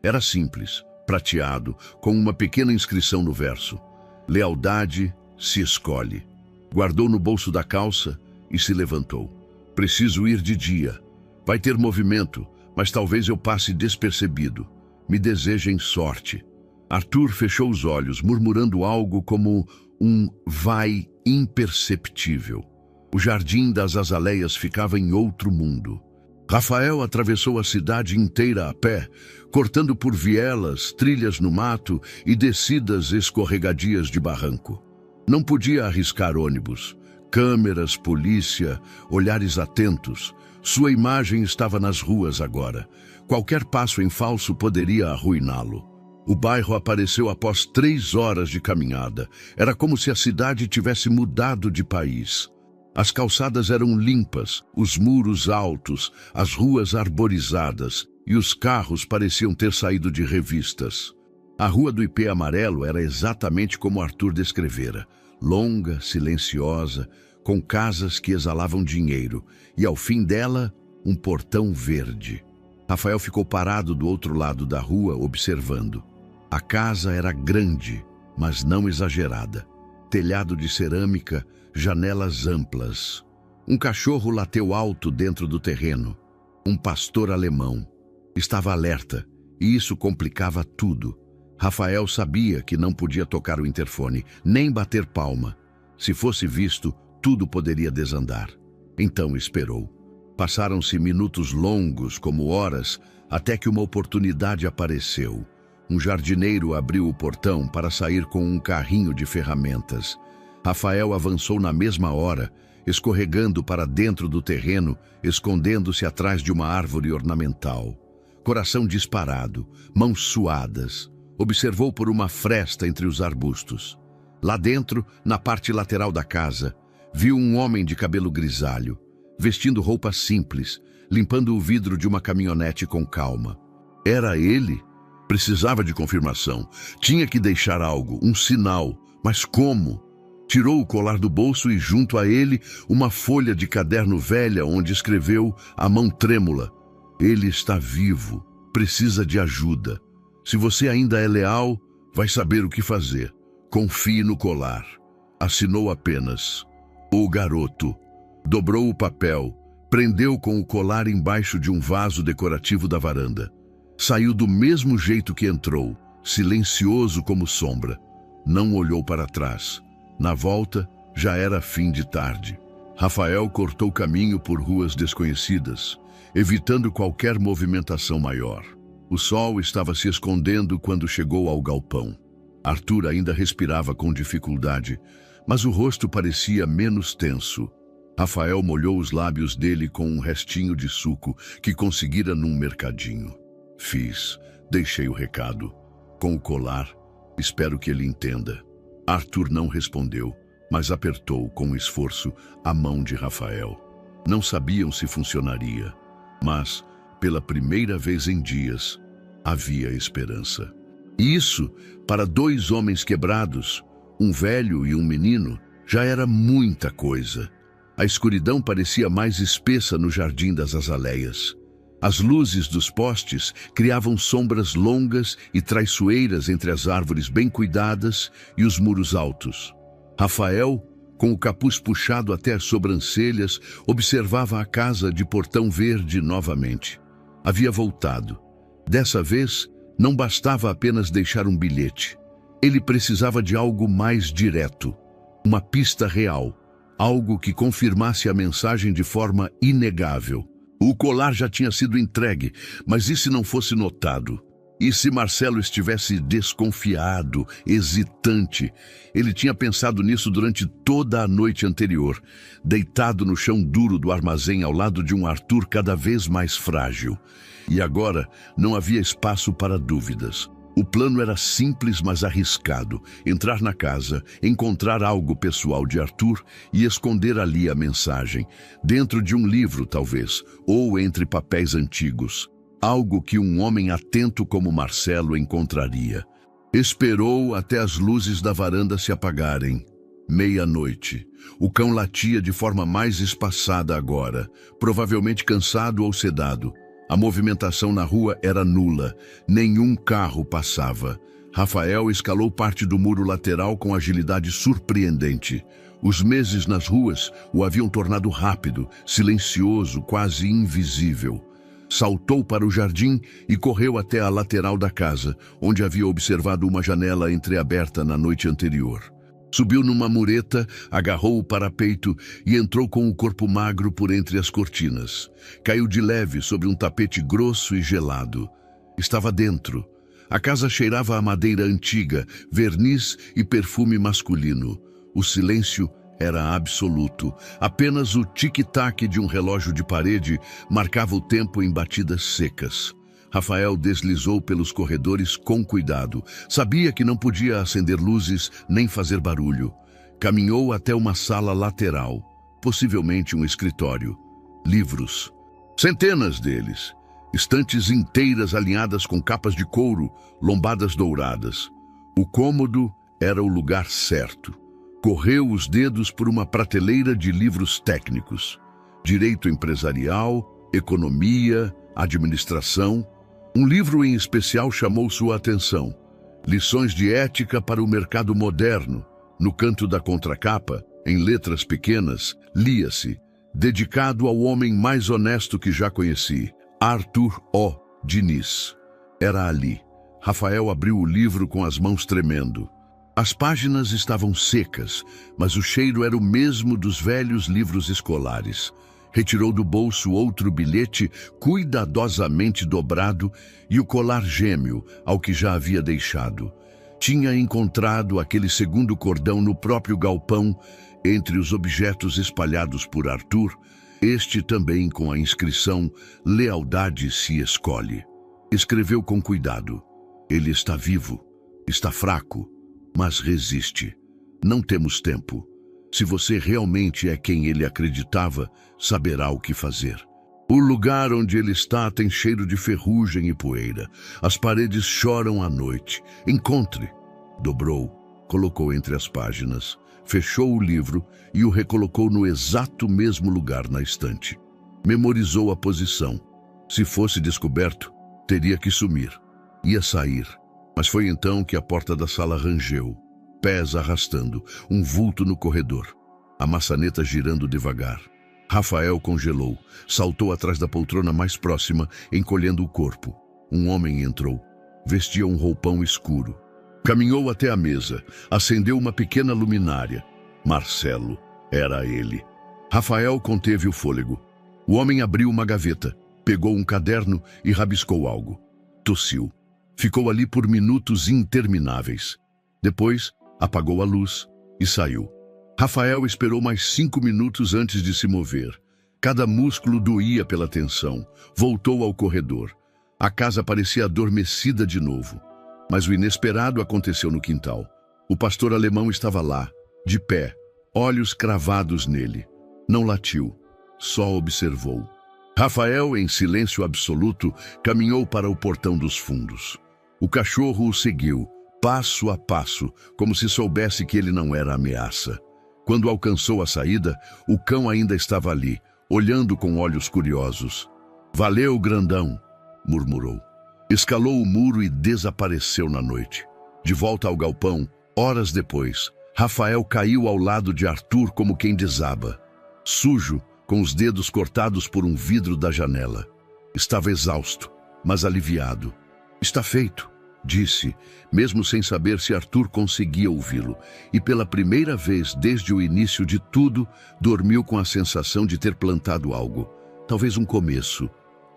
Era simples, prateado, com uma pequena inscrição no verso. Lealdade se escolhe. Guardou no bolso da calça e se levantou. Preciso ir de dia. Vai ter movimento, mas talvez eu passe despercebido. Me desejem sorte. Arthur fechou os olhos, murmurando algo como um vai imperceptível. O jardim das azaleias ficava em outro mundo. Rafael atravessou a cidade inteira a pé, cortando por vielas, trilhas no mato e descidas escorregadias de barranco. Não podia arriscar ônibus. Câmeras, polícia, olhares atentos. Sua imagem estava nas ruas agora. Qualquer passo em falso poderia arruiná-lo. O bairro apareceu após 3 horas de caminhada. Era como se a cidade tivesse mudado de país. As calçadas eram limpas, os muros altos, as ruas arborizadas e os carros pareciam ter saído de revistas. A rua do Ipê Amarelo era exatamente como Arthur descrevera. Longa, silenciosa, com casas que exalavam dinheiro, e ao fim dela, um portão verde. Rafael ficou parado do outro lado da rua, observando. A casa era grande, mas não exagerada. Telhado de cerâmica, janelas amplas. Um cachorro lateu alto dentro do terreno. Um pastor alemão. Estava alerta, e isso complicava tudo. Rafael sabia que não podia tocar o interfone, nem bater palma. Se fosse visto, tudo poderia desandar. Então esperou. Passaram-se minutos longos, como horas, até que uma oportunidade apareceu. Um jardineiro abriu o portão para sair com um carrinho de ferramentas. Rafael avançou na mesma hora, escorregando para dentro do terreno, escondendo-se atrás de uma árvore ornamental. Coração disparado, mãos suadas. Observou por uma fresta entre os arbustos. Lá dentro, na parte lateral da casa, viu um homem de cabelo grisalho, vestindo roupas simples, limpando o vidro de uma caminhonete com calma. Era ele? Precisava de confirmação. Tinha que deixar algo, um sinal. Mas como? Tirou o colar do bolso e, junto a ele, uma folha de caderno velha onde escreveu, a mão trêmula: ele está vivo, precisa de ajuda. Se você ainda é leal, vai saber o que fazer. Confie no colar. Assinou apenas: o garoto. Dobrou o papel, prendeu com o colar embaixo de um vaso decorativo da varanda. Saiu do mesmo jeito que entrou, silencioso como sombra. Não olhou para trás. Na volta, já era fim de tarde. Rafael cortou caminho por ruas desconhecidas, evitando qualquer movimentação maior. O sol estava se escondendo quando chegou ao galpão. Arthur ainda respirava com dificuldade, mas o rosto parecia menos tenso. Rafael molhou os lábios dele com um restinho de suco que conseguira num mercadinho. Deixei o recado. Com o colar, espero que ele entenda. Arthur não respondeu, mas apertou com esforço a mão de Rafael. Não sabiam se funcionaria, mas, pela primeira vez em dias, havia esperança. E isso, para 2 homens quebrados, um velho e um menino, já era muita coisa. A escuridão parecia mais espessa no jardim das azaleias. As luzes dos postes criavam sombras longas e traiçoeiras entre as árvores bem cuidadas e os muros altos. Rafael, com o capuz puxado até as sobrancelhas, observava a casa de portão verde novamente. Havia voltado. Dessa vez, não bastava apenas deixar um bilhete. Ele precisava de algo mais direto, uma pista real, algo que confirmasse a mensagem de forma inegável. O colar já tinha sido entregue, mas e se não fosse notado? E se Marcelo estivesse desconfiado, hesitante? Ele tinha pensado nisso durante toda a noite anterior, deitado no chão duro do armazém ao lado de um Arthur cada vez mais frágil. E agora não havia espaço para dúvidas. O plano era simples, mas arriscado: entrar na casa, encontrar algo pessoal de Arthur e esconder ali a mensagem, dentro de um livro talvez, ou entre papéis antigos. Algo que um homem atento como Marcelo encontraria. Esperou até as luzes da varanda se apagarem. Meia-noite. O cão latia de forma mais espaçada agora, provavelmente cansado ou sedado. A movimentação na rua era nula. Nenhum carro passava. Rafael escalou parte do muro lateral com agilidade surpreendente. Os meses nas ruas o haviam tornado rápido, silencioso, quase invisível. Saltou para o jardim e correu até a lateral da casa, onde havia observado uma janela entreaberta na noite anterior. Subiu numa mureta, agarrou o parapeito e entrou com o corpo magro por entre as cortinas. Caiu de leve sobre um tapete grosso e gelado. Estava dentro. A casa cheirava a madeira antiga, verniz e perfume masculino. O silêncio era absoluto. Apenas o tic-tac de um relógio de parede marcava o tempo em batidas secas. Rafael deslizou pelos corredores com cuidado. Sabia que não podia acender luzes nem fazer barulho. Caminhou até uma sala lateral, possivelmente um escritório. Livros. Centenas deles. Estantes inteiras alinhadas com capas de couro, lombadas douradas. O cômodo era o lugar certo. Correu os dedos por uma prateleira de livros técnicos. Direito empresarial, economia, administração. Um livro em especial chamou sua atenção. Lições de ética para o mercado moderno. No canto da contracapa, em letras pequenas, lia-se: dedicado ao homem mais honesto que já conheci, Arthur O. Diniz. Era ali. Rafael abriu o livro com as mãos tremendo. As páginas estavam secas, mas o cheiro era o mesmo dos velhos livros escolares. Retirou do bolso outro bilhete cuidadosamente dobrado e o colar gêmeo ao que já havia deixado. Tinha encontrado aquele segundo cordão no próprio galpão, entre os objetos espalhados por Arthur, este também com a inscrição "Lealdade se escolhe". Escreveu com cuidado: ele está vivo, está fraco, mas resiste. Não temos tempo. Se você realmente é quem ele acreditava, saberá o que fazer. O lugar onde ele está tem cheiro de ferrugem e poeira. As paredes choram à noite. Encontre. Dobrou, colocou entre as páginas, fechou o livro e o recolocou no exato mesmo lugar na estante. Memorizou a posição. Se fosse descoberto, teria que sumir. Ia sair. Mas foi então que a porta da sala rangeu, pés arrastando, um vulto no corredor. A maçaneta girando devagar. Rafael congelou, saltou atrás da poltrona mais próxima, encolhendo o corpo. Um homem entrou. Vestia um roupão escuro. Caminhou até a mesa, acendeu uma pequena luminária. Marcelo, era ele. Rafael conteve o fôlego. O homem abriu uma gaveta, pegou um caderno e rabiscou algo. Tossiu. Ficou ali por minutos intermináveis. Depois, apagou a luz e saiu. Rafael esperou mais 5 minutos antes de se mover. Cada músculo doía pela tensão. Voltou ao corredor. A casa parecia adormecida de novo. Mas o inesperado aconteceu no quintal. O pastor alemão estava lá, de pé, olhos cravados nele. Não latiu, só observou. Rafael, em silêncio absoluto, caminhou para o portão dos fundos. O cachorro o seguiu, passo a passo, como se soubesse que ele não era ameaça. Quando alcançou a saída, o cão ainda estava ali, olhando com olhos curiosos. "Valeu, grandão", murmurou. Escalou o muro e desapareceu na noite. De volta ao galpão, horas depois, Rafael caiu ao lado de Arthur como quem desaba. Sujo, com os dedos cortados por um vidro da janela. Estava exausto, mas aliviado. "Está feito", disse, mesmo sem saber se Arthur conseguia ouvi-lo, e pela primeira vez desde o início de tudo, dormiu com a sensação de ter plantado algo. Talvez um começo,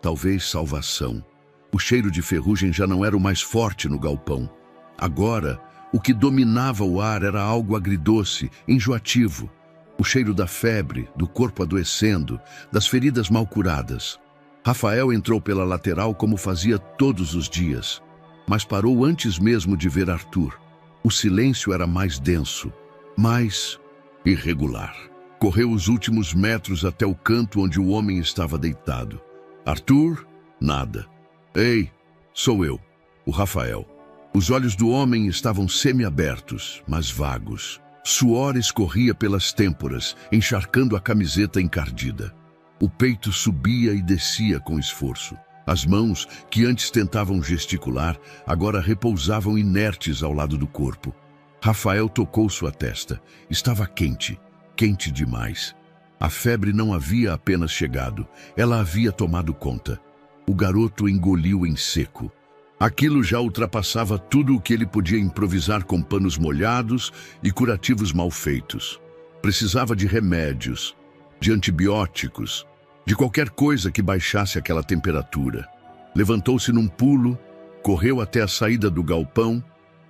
talvez salvação. O cheiro de ferrugem já não era o mais forte no galpão. Agora, o que dominava o ar era algo agridoce, enjoativo. O cheiro da febre, do corpo adoecendo, das feridas mal curadas. Rafael entrou pela lateral como fazia todos os dias, mas parou antes mesmo de ver Arthur. O silêncio era mais denso, mais irregular. Correu os últimos metros até o canto onde o homem estava deitado. Arthur, nada. Ei, sou eu, o Rafael. Os olhos do homem estavam semiabertos, mas vagos. Suor escorria pelas têmporas, encharcando a camiseta encardida. O peito subia e descia com esforço. As mãos, que antes tentavam gesticular, agora repousavam inertes ao lado do corpo. Rafael tocou sua testa. Estava quente, quente demais. A febre não havia apenas chegado, ela havia tomado conta. O garoto engoliu em seco. Aquilo já ultrapassava tudo o que ele podia improvisar com panos molhados e curativos mal feitos. Precisava de remédios, de antibióticos, de qualquer coisa que baixasse aquela temperatura. Levantou-se num pulo, correu até a saída do galpão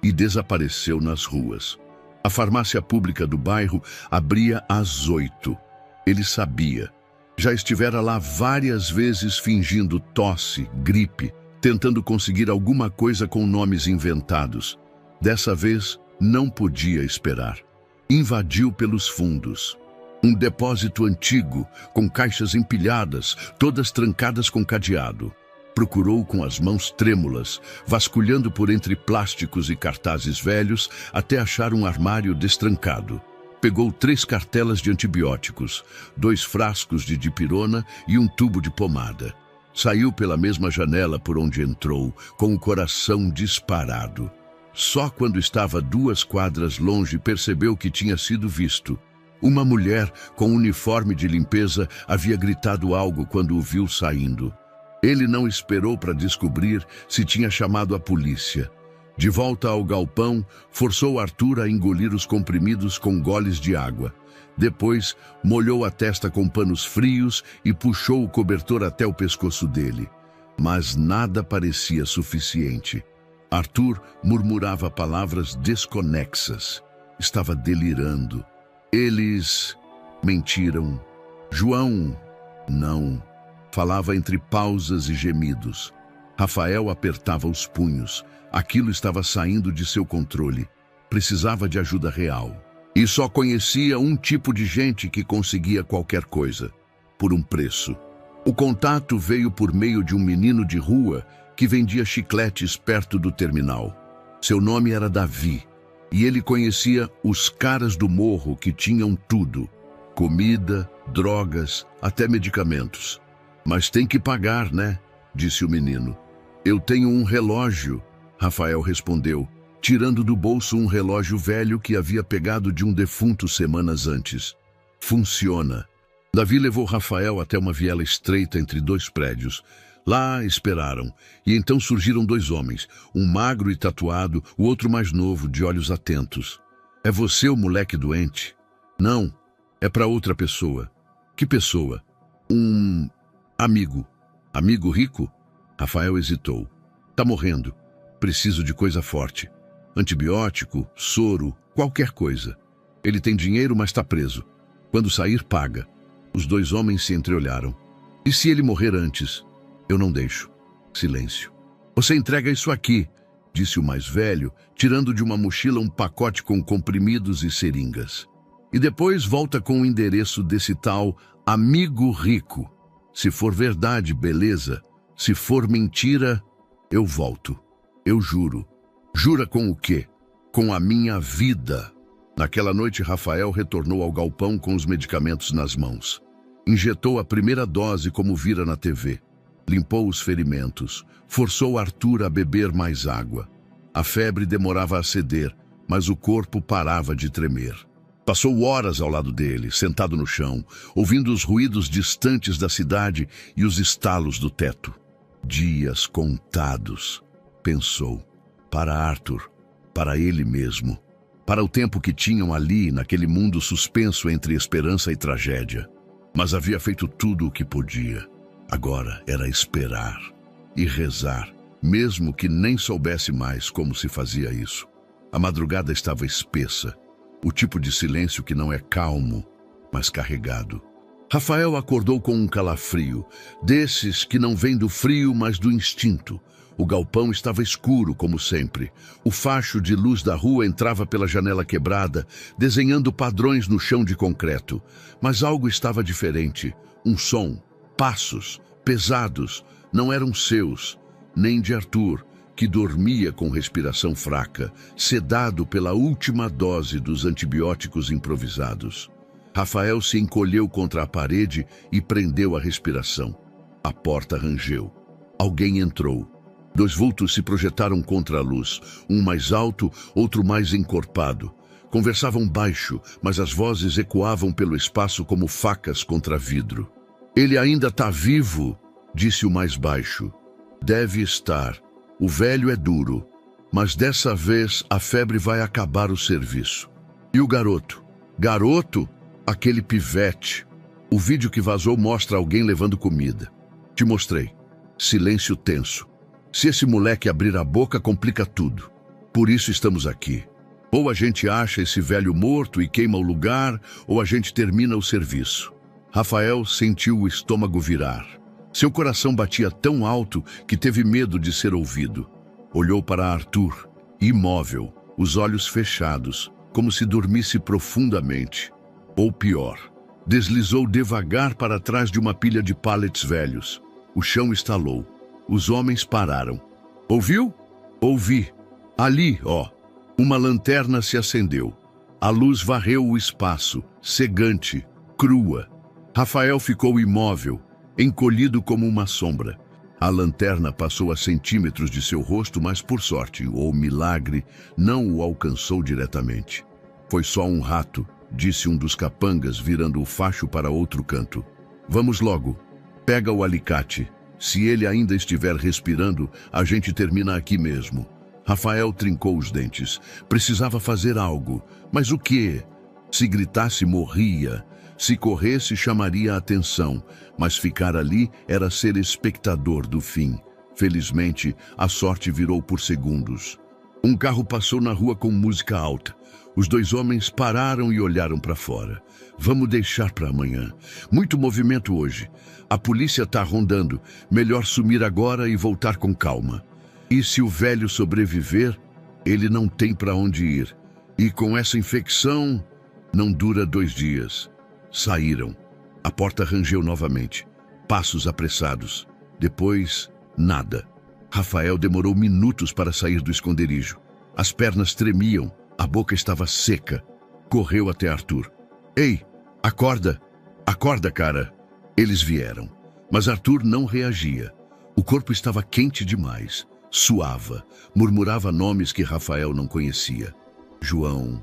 e desapareceu nas ruas. A farmácia pública do bairro abria às 8. Ele sabia. Já estivera lá várias vezes fingindo tosse, gripe, tentando conseguir alguma coisa com nomes inventados. Dessa vez, não podia esperar. Invadiu pelos fundos. Um depósito antigo, com caixas empilhadas, todas trancadas com cadeado. Procurou com as mãos trêmulas, vasculhando por entre plásticos e cartazes velhos, até achar um armário destrancado. Pegou 3 cartelas de antibióticos, 2 frascos de dipirona e um tubo de pomada. Saiu pela mesma janela por onde entrou, com o coração disparado. Só quando estava 2 quadras longe percebeu que tinha sido visto. Uma mulher com uniforme de limpeza havia gritado algo quando o viu saindo. Ele não esperou para descobrir se tinha chamado a polícia. De volta ao galpão, forçou Arthur a engolir os comprimidos com goles de água. Depois, molhou a testa com panos frios e puxou o cobertor até o pescoço dele. Mas nada parecia suficiente. Arthur murmurava palavras desconexas. Estava delirando. Eles mentiram. João, não. Falava entre pausas e gemidos. Rafael apertava os punhos. Aquilo estava saindo de seu controle. Precisava de ajuda real. E só conhecia um tipo de gente que conseguia qualquer coisa, por um preço. O contato veio por meio de um menino de rua que vendia chicletes perto do terminal. Seu nome era Davi, e ele conhecia os caras do morro que tinham tudo: comida, drogas, até medicamentos. Mas tem que pagar, né? Disse o menino. Eu tenho um relógio, Rafael respondeu, tirando do bolso um relógio velho que havia pegado de um defunto semanas antes. Funciona. Davi levou Rafael até uma viela estreita entre 2 prédios. Lá esperaram, e então surgiram 2 homens, um magro e tatuado, o outro mais novo, de olhos atentos. É você o moleque doente? Não, é para outra pessoa. Que pessoa? Um amigo. Amigo rico? Rafael hesitou. Tá morrendo. Preciso de coisa forte. Antibiótico, soro, qualquer coisa. Ele tem dinheiro, mas está preso. Quando sair, paga. Os 2 homens se entreolharam. E se ele morrer antes? Eu não deixo. Silêncio. Você entrega isso aqui, disse o mais velho, tirando de uma mochila um pacote com comprimidos e seringas. E depois volta com o endereço desse tal amigo rico. Se for verdade, beleza. Se for mentira, eu volto. Eu juro. Jura com o quê? Com a minha vida. Naquela noite, Rafael retornou ao galpão com os medicamentos nas mãos. Injetou a primeira dose como vira na TV. Limpou os ferimentos. Forçou Arthur a beber mais água. A febre demorava a ceder, mas o corpo parava de tremer. Passou horas ao lado dele, sentado no chão, ouvindo os ruídos distantes da cidade e os estalos do teto. Dias contados, pensou. Para Arthur, para ele mesmo, para o tempo que tinham ali naquele mundo suspenso entre esperança e tragédia. Mas havia feito tudo o que podia. Agora era esperar. e rezar, mesmo que nem soubesse mais como se fazia isso. A madrugada estava espessa, o tipo de silêncio que não é calmo, mas carregado. Rafael acordou com um calafrio, desses que não vêm do frio, mas do instinto. O galpão estava escuro, como sempre. O facho de luz da rua entrava pela janela quebrada, desenhando padrões no chão de concreto. Mas algo estava diferente. Um som, passos, pesados, não eram seus, nem de Arthur, que dormia com respiração fraca, sedado pela última dose dos antibióticos improvisados. Rafael se encolheu contra a parede e prendeu a respiração. A porta rangeu. Alguém entrou. 2 vultos se projetaram contra a luz, um mais alto, outro mais encorpado. Conversavam baixo, mas as vozes ecoavam pelo espaço como facas contra vidro. "Ele ainda está vivo", disse o mais baixo. "Deve estar. O velho é duro, mas dessa vez a febre vai acabar o serviço." "E o garoto?" "Garoto? Aquele pivete. O vídeo que vazou mostra alguém levando comida." "Te mostrei." Silêncio tenso. "Se esse moleque abrir a boca, complica tudo. Por isso estamos aqui. Ou a gente acha esse velho morto e queima o lugar, ou a gente termina o serviço." Rafael sentiu o estômago virar. Seu coração batia tão alto que teve medo de ser ouvido. Olhou para Arthur, imóvel, os olhos fechados, como se dormisse profundamente. Ou pior, deslizou devagar para trás de uma pilha de pallets velhos. O chão estalou. Os homens pararam. "Ouviu?" "Ouvi." "Ali, ó." Uma lanterna se acendeu. A luz varreu o espaço, cegante, crua. Rafael ficou imóvel, encolhido como uma sombra. A lanterna passou a centímetros de seu rosto, mas por sorte, ou milagre, não o alcançou diretamente. "Foi só um rato", disse um dos capangas, virando o facho para outro canto. "Vamos logo. Pega o alicate. Se ele ainda estiver respirando, a gente termina aqui mesmo." Rafael trincou os dentes. Precisava fazer algo. Mas o quê? Se gritasse, morria. Se corresse, chamaria a atenção. Mas ficar ali era ser espectador do fim. Felizmente, a sorte virou por segundos. Um carro passou na rua com música alta. Os 2 homens pararam e olharam para fora. "Vamos deixar para amanhã. Muito movimento hoje. A polícia está rondando. Melhor sumir agora e voltar com calma. E se o velho sobreviver, ele não tem para onde ir. E com essa infecção, não dura 2 dias." Saíram. A porta rangeu novamente. Passos apressados. Depois, nada. Rafael demorou minutos para sair do esconderijo. As pernas tremiam. A boca estava seca. Correu até Arthur. "Ei, acorda! Acorda, cara!" Eles vieram. Mas Arthur não reagia. O corpo estava quente demais. Suava. Murmurava nomes que Rafael não conhecia. João,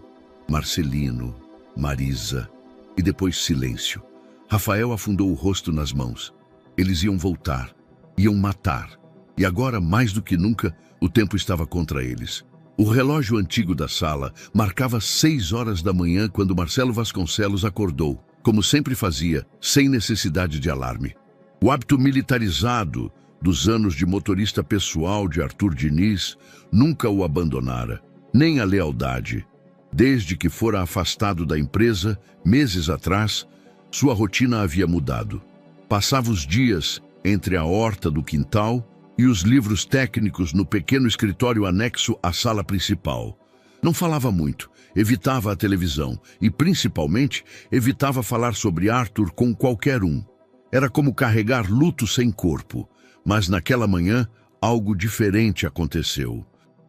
Marcelino, Marisa. E depois silêncio. Rafael afundou o rosto nas mãos. Eles iam voltar. Iam matar. E agora, mais do que nunca, o tempo estava contra eles. O relógio antigo da sala marcava 6 horas da manhã quando Marcelo Vasconcelos acordou, como sempre fazia, sem necessidade de alarme. O hábito militarizado dos anos de motorista pessoal de Arthur Diniz nunca o abandonara, nem a lealdade. Desde que fora afastado da empresa, meses atrás, sua rotina havia mudado. Passava os dias entre a horta do quintal e os livros técnicos no pequeno escritório anexo à sala principal. Não falava muito, evitava a televisão e, principalmente, evitava falar sobre Arthur com qualquer um. Era como carregar luto sem corpo, mas naquela manhã algo diferente aconteceu.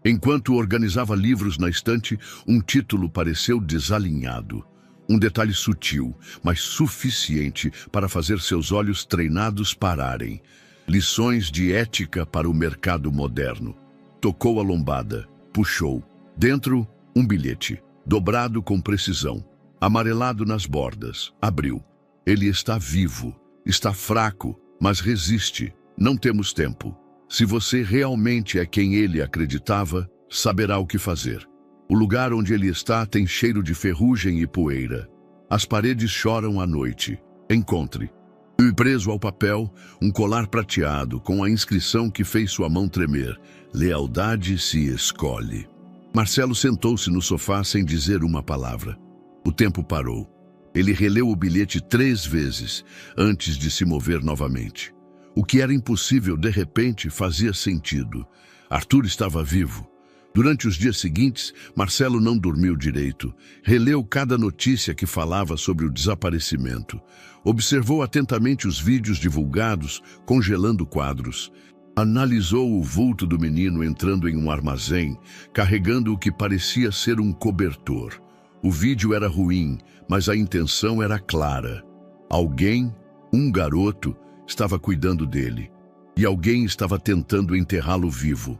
Enquanto organizava livros na estante, um título pareceu desalinhado. Um detalhe sutil, mas suficiente para fazer seus olhos treinados pararem. Lições de ética para o mercado moderno. Tocou a lombada, puxou. Dentro, um bilhete, dobrado com precisão, amarelado nas bordas. Abriu. Ele está vivo, está fraco, mas resiste. Não temos tempo. Se você realmente é quem ele acreditava, saberá o que fazer. O lugar onde ele está tem cheiro de ferrugem e poeira. As paredes choram à noite. Encontre. E preso ao papel, um colar prateado com a inscrição que fez sua mão tremer: Lealdade se escolhe. Marcelo sentou-se no sofá sem dizer uma palavra. O tempo parou. Ele releu o bilhete 3 vezes antes de se mover novamente. O que era impossível, de repente, fazia sentido. Arthur estava vivo. Durante os dias seguintes, Marcelo não dormiu direito. Releu cada notícia que falava sobre o desaparecimento. Observou atentamente os vídeos divulgados, congelando quadros. Analisou o vulto do menino entrando em um armazém, carregando o que parecia ser um cobertor. O vídeo era ruim, mas a intenção era clara. Alguém, um garoto, estava cuidando dele. E alguém estava tentando enterrá-lo vivo.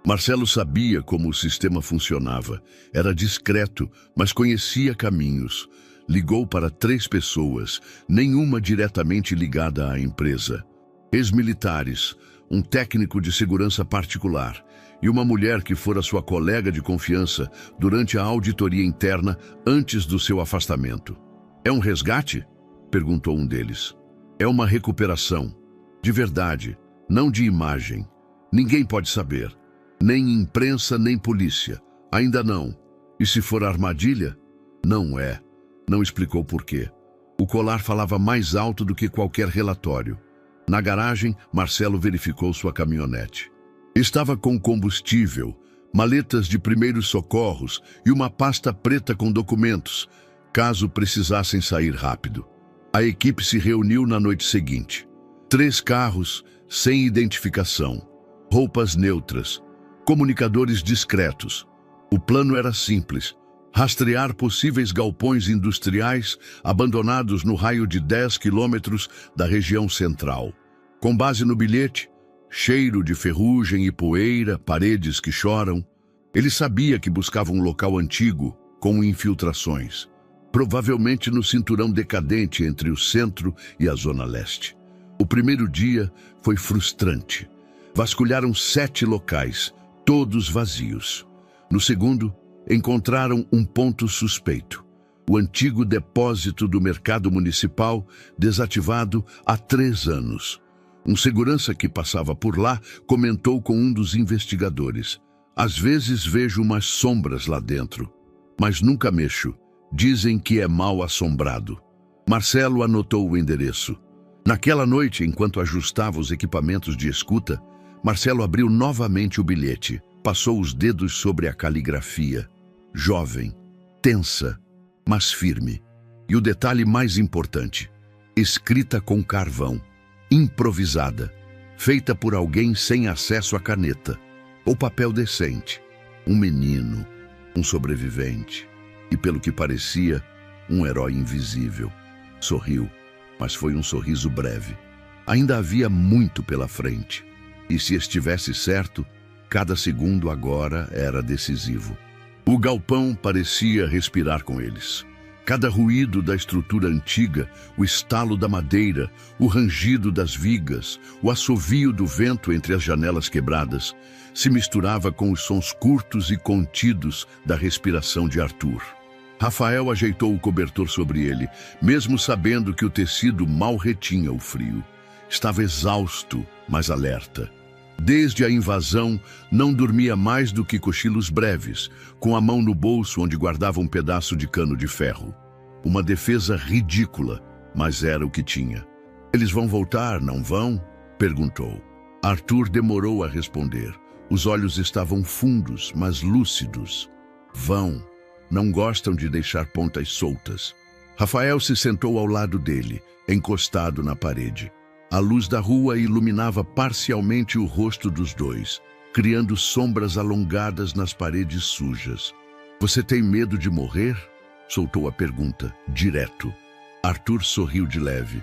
Marcelo sabia como o sistema funcionava. Era discreto, mas conhecia caminhos. Ligou para 3 pessoas, nenhuma diretamente ligada à empresa. Ex-militares, um técnico de segurança particular e uma mulher que fora sua colega de confiança durante a auditoria interna antes do seu afastamento. É um resgate? Perguntou um deles. É uma recuperação. De verdade, não de imagem. Ninguém pode saber. Nem imprensa, nem polícia. Ainda não. E se for armadilha? Não é. Não explicou por quê. O colar falava mais alto do que qualquer relatório. Na garagem, Marcelo verificou sua caminhonete. Estava com combustível, maletas de primeiros socorros e uma pasta preta com documentos, caso precisassem sair rápido. A equipe se reuniu na noite seguinte. 3 carros, sem identificação, roupas neutras, comunicadores discretos. O plano era simples: rastrear possíveis galpões industriais abandonados no raio de 10 quilômetros da região central. Com base no bilhete, cheiro de ferrugem e poeira, paredes que choram, ele sabia que buscava um local antigo, com infiltrações, provavelmente no cinturão decadente entre o centro e a zona leste. O primeiro dia foi frustrante. Vasculharam 7 locais, todos vazios. No segundo, encontraram um ponto suspeito: o antigo depósito do mercado municipal, desativado há 3 anos. Um segurança que passava por lá comentou com um dos investigadores: às vezes vejo umas sombras lá dentro, mas nunca mexo. Dizem que é mal assombrado. Marcelo anotou o endereço. Naquela noite, enquanto ajustava os equipamentos de escuta, Marcelo abriu novamente o bilhete, passou os dedos sobre a caligrafia. Jovem, tensa, mas firme. E o detalhe mais importante: escrita com carvão, improvisada, feita por alguém sem acesso à caneta ou papel decente. Um menino, um sobrevivente e, pelo que parecia, um herói invisível. Sorriu, mas foi um sorriso breve. Ainda havia muito pela frente. E se estivesse certo, cada segundo agora era decisivo. O galpão parecia respirar com eles. Cada ruído da estrutura antiga, o estalo da madeira, o rangido das vigas, o assovio do vento entre as janelas quebradas, se misturava com os sons curtos e contidos da respiração de Arthur. Rafael ajeitou o cobertor sobre ele, mesmo sabendo que o tecido mal retinha o frio. Estava exausto, mas alerta. Desde a invasão, não dormia mais do que cochilos breves, com a mão no bolso onde guardava um pedaço de cano de ferro. Uma defesa ridícula, mas era o que tinha. Eles vão voltar, não vão? Perguntou. Arthur demorou a responder. Os olhos estavam fundos, mas lúcidos. Vão. Não gostam de deixar pontas soltas. Rafael se sentou ao lado dele, encostado na parede. A luz da rua iluminava parcialmente o rosto dos dois, criando sombras alongadas nas paredes sujas. Você tem medo de morrer? Soltou a pergunta, direto. Arthur sorriu de leve.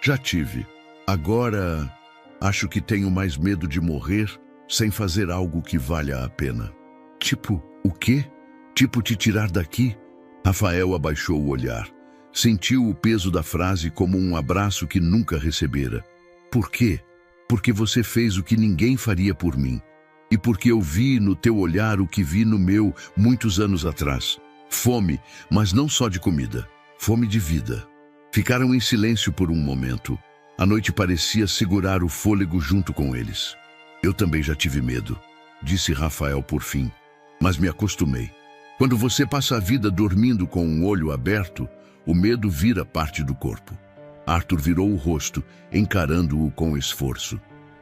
Já tive. Agora, acho que tenho mais medo de morrer sem fazer algo que valha a pena. Tipo, o quê? Tipo te tirar daqui? Rafael abaixou o olhar. Sentiu o peso da frase como um abraço que nunca recebera. Por quê? Porque você fez o que ninguém faria por mim. E porque eu vi no teu olhar o que vi no meu muitos anos atrás. Fome, mas não só de comida. Fome de vida. Ficaram em silêncio por um momento. A noite parecia segurar o fôlego junto com eles. Eu também já tive medo, disse Rafael por fim, mas me acostumei. Quando você passa a vida dormindo com um olho aberto, o medo vira parte do corpo. Arthur virou o rosto, encarando-o com esforço.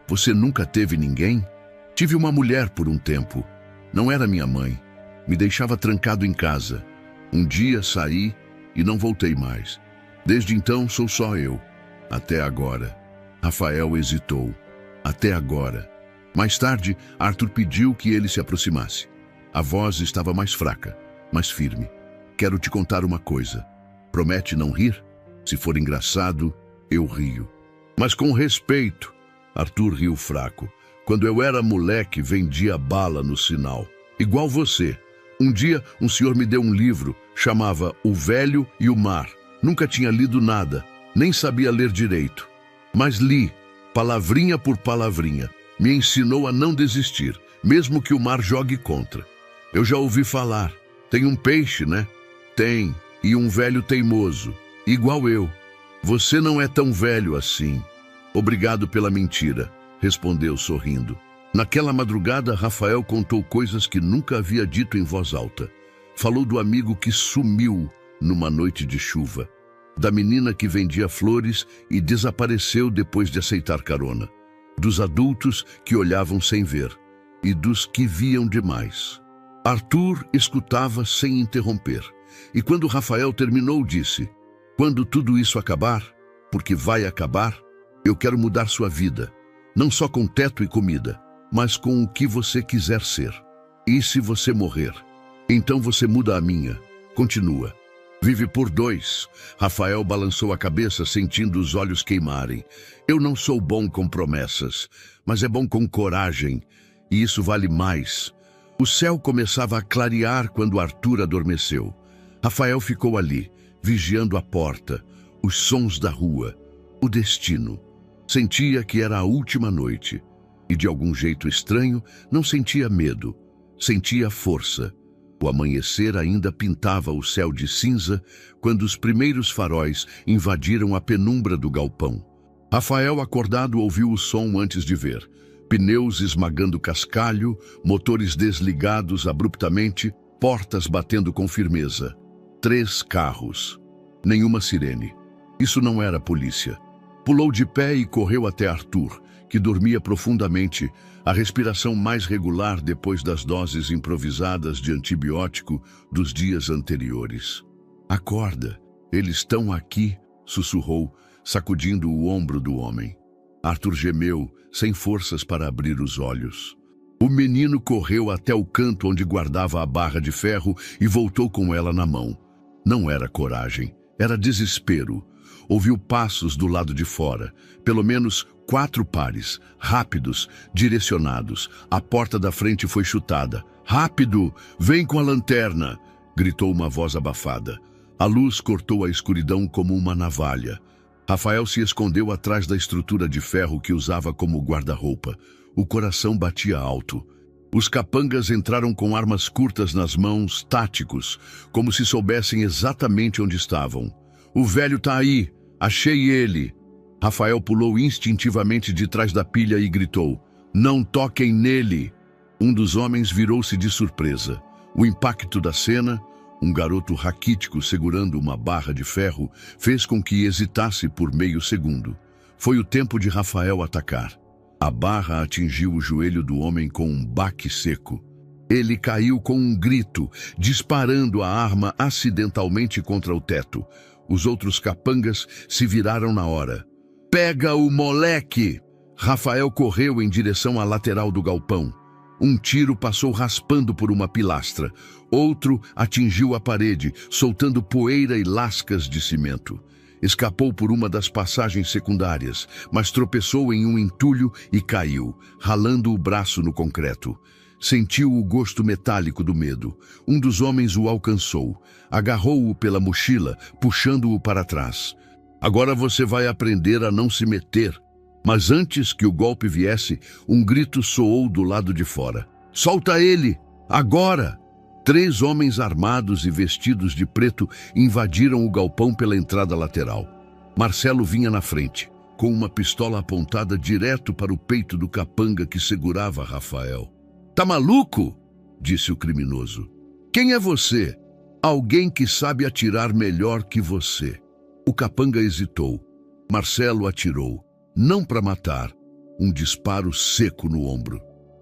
Você nunca teve ninguém? Tive uma mulher por um tempo. Não era minha mãe. Me deixava trancado em casa. Um dia saí e não voltei mais. Desde então sou só eu. Até agora. Rafael hesitou. Até agora. Mais tarde, Arthur pediu que ele se aproximasse. A voz estava mais fraca, mais firme. Quero te contar uma coisa. Promete não rir? Se for engraçado, eu rio. Mas com respeito. Arthur riu fraco. Quando eu era moleque, vendia bala no sinal. Igual você. Um dia, um senhor me deu um livro. Chamava O Velho e o Mar. Nunca tinha lido nada. Nem sabia ler direito. Mas li, palavrinha por palavrinha. Me ensinou a não desistir, mesmo que o mar jogue contra. Eu já ouvi falar. Tem um peixe, né? Tem. E um velho teimoso. Igual eu. Você não é tão velho assim. Obrigado pela mentira, respondeu sorrindo. Naquela madrugada, Rafael contou coisas que nunca havia dito em voz alta. Falou do amigo que sumiu numa noite de chuva. Da menina que vendia flores e desapareceu depois de aceitar carona. Dos adultos que olhavam sem ver. E dos que viam demais. Arthur escutava sem interromper. E quando Rafael terminou, disse: quando tudo isso acabar, porque vai acabar, eu quero mudar sua vida. Não só com teto e comida, mas com o que você quiser ser. E se você morrer, então você muda a minha. Continua. Vive por dois. Rafael balançou a cabeça, sentindo os olhos queimarem. Eu não sou bom com promessas, mas é bom com coragem. E isso vale mais. O céu começava a clarear quando Arthur adormeceu. Rafael ficou ali, vigiando a porta, os sons da rua, o destino. Sentia que era a última noite. E de algum jeito estranho, não sentia medo. Sentia força. O amanhecer ainda pintava o céu de cinza quando os primeiros faróis invadiram a penumbra do galpão. Rafael, acordado, ouviu o som antes de ver. Pneus esmagando cascalho, motores desligados abruptamente, portas batendo com firmeza. 3 carros. Nenhuma sirene. Isso não era polícia. Pulou de pé e correu até Arthur, que dormia profundamente, a respiração mais regular depois das doses improvisadas de antibiótico dos dias anteriores. Acorda, eles estão aqui, sussurrou, sacudindo o ombro do homem. Arthur gemeu, sem forças para abrir os olhos. O menino correu até o canto onde guardava a barra de ferro e voltou com ela na mão. Não era coragem, era desespero. Ouviu passos do lado de fora, pelo menos 4 pares, rápidos, direcionados. A porta da frente foi chutada. Rápido, vem com a lanterna, gritou uma voz abafada. A luz cortou a escuridão como uma navalha. Rafael se escondeu atrás da estrutura de ferro que usava como guarda-roupa. O coração batia alto. Os capangas entraram com armas curtas nas mãos, táticos, como se soubessem exatamente onde estavam. O velho tá aí, achei ele. Rafael pulou instintivamente de trás da pilha e gritou: não toquem nele. Um dos homens virou-se de surpresa. O impacto da cena, um garoto raquítico segurando uma barra de ferro, fez com que hesitasse por meio segundo. Foi o tempo de Rafael atacar. A barra atingiu o joelho do homem com um baque seco. Ele caiu com um grito, disparando a arma acidentalmente contra o teto. Os outros capangas se viraram na hora. Pega o moleque! Rafael correu em direção à lateral do galpão. Um tiro passou raspando por uma pilastra. Outro atingiu a parede, soltando poeira e lascas de cimento. Escapou por uma das passagens secundárias, mas tropeçou em um entulho e caiu, ralando o braço no concreto. Sentiu o gosto metálico do medo. Um dos homens o alcançou. Agarrou-o pela mochila, puxando-o para trás. Agora você vai aprender a não se meter. Mas antes que o golpe viesse, um grito soou do lado de fora. Solta ele! Agora! 3 homens armados e vestidos de preto invadiram o galpão pela entrada lateral. Marcelo vinha na frente, com uma pistola apontada direto para o peito do capanga que segurava Rafael. "Tá maluco?" disse o criminoso. "Quem é você?" "Alguém que sabe atirar melhor que você." O capanga hesitou. Marcelo atirou, não para matar, um disparo seco no ombro.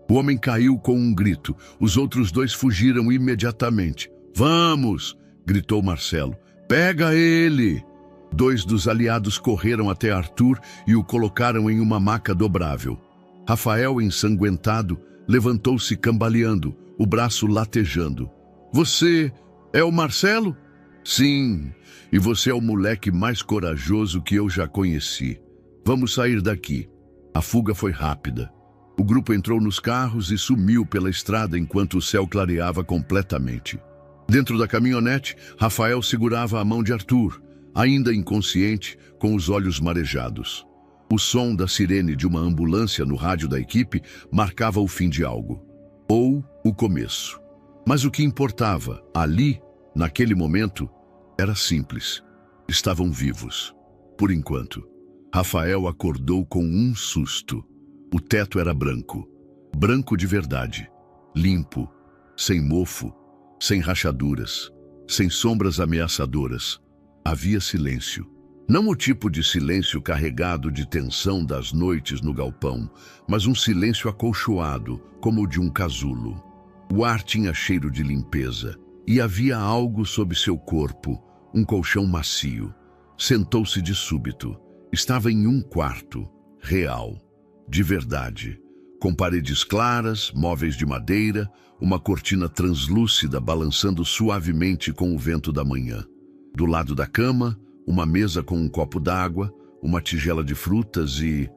O homem caiu com um grito. Os outros dois fugiram imediatamente. "Vamos!" gritou Marcelo. "Pega ele!" Dois dos aliados correram até Arthur e o colocaram em uma maca dobrável. Rafael, ensanguentado, levantou-se cambaleando, o braço latejando. "Você é o Marcelo?" "Sim, e você é o moleque mais corajoso que eu já conheci. Vamos sair daqui." A fuga foi rápida. O grupo entrou nos carros e sumiu pela estrada enquanto o céu clareava completamente. Dentro da caminhonete, Rafael segurava a mão de Arthur, ainda inconsciente, com os olhos marejados. O som da sirene de uma ambulância no rádio da equipe marcava o fim de algo. Ou o começo. Mas o que importava, ali, naquele momento, era simples. Estavam vivos. Por enquanto. Rafael acordou com um susto. O teto era branco. Branco de verdade. Limpo. Sem mofo. Sem rachaduras. Sem sombras ameaçadoras. Havia silêncio. Não o tipo de silêncio carregado de tensão das noites no galpão, mas um silêncio acolchoado, como o de um casulo. O ar tinha cheiro de limpeza, e havia algo sob seu corpo, um colchão macio. Sentou-se de súbito. Estava em um quarto, real, de verdade, com paredes claras, móveis de madeira, uma cortina translúcida balançando suavemente com o vento da manhã. Do lado da cama, uma mesa com um copo d'água, uma tigela de frutas e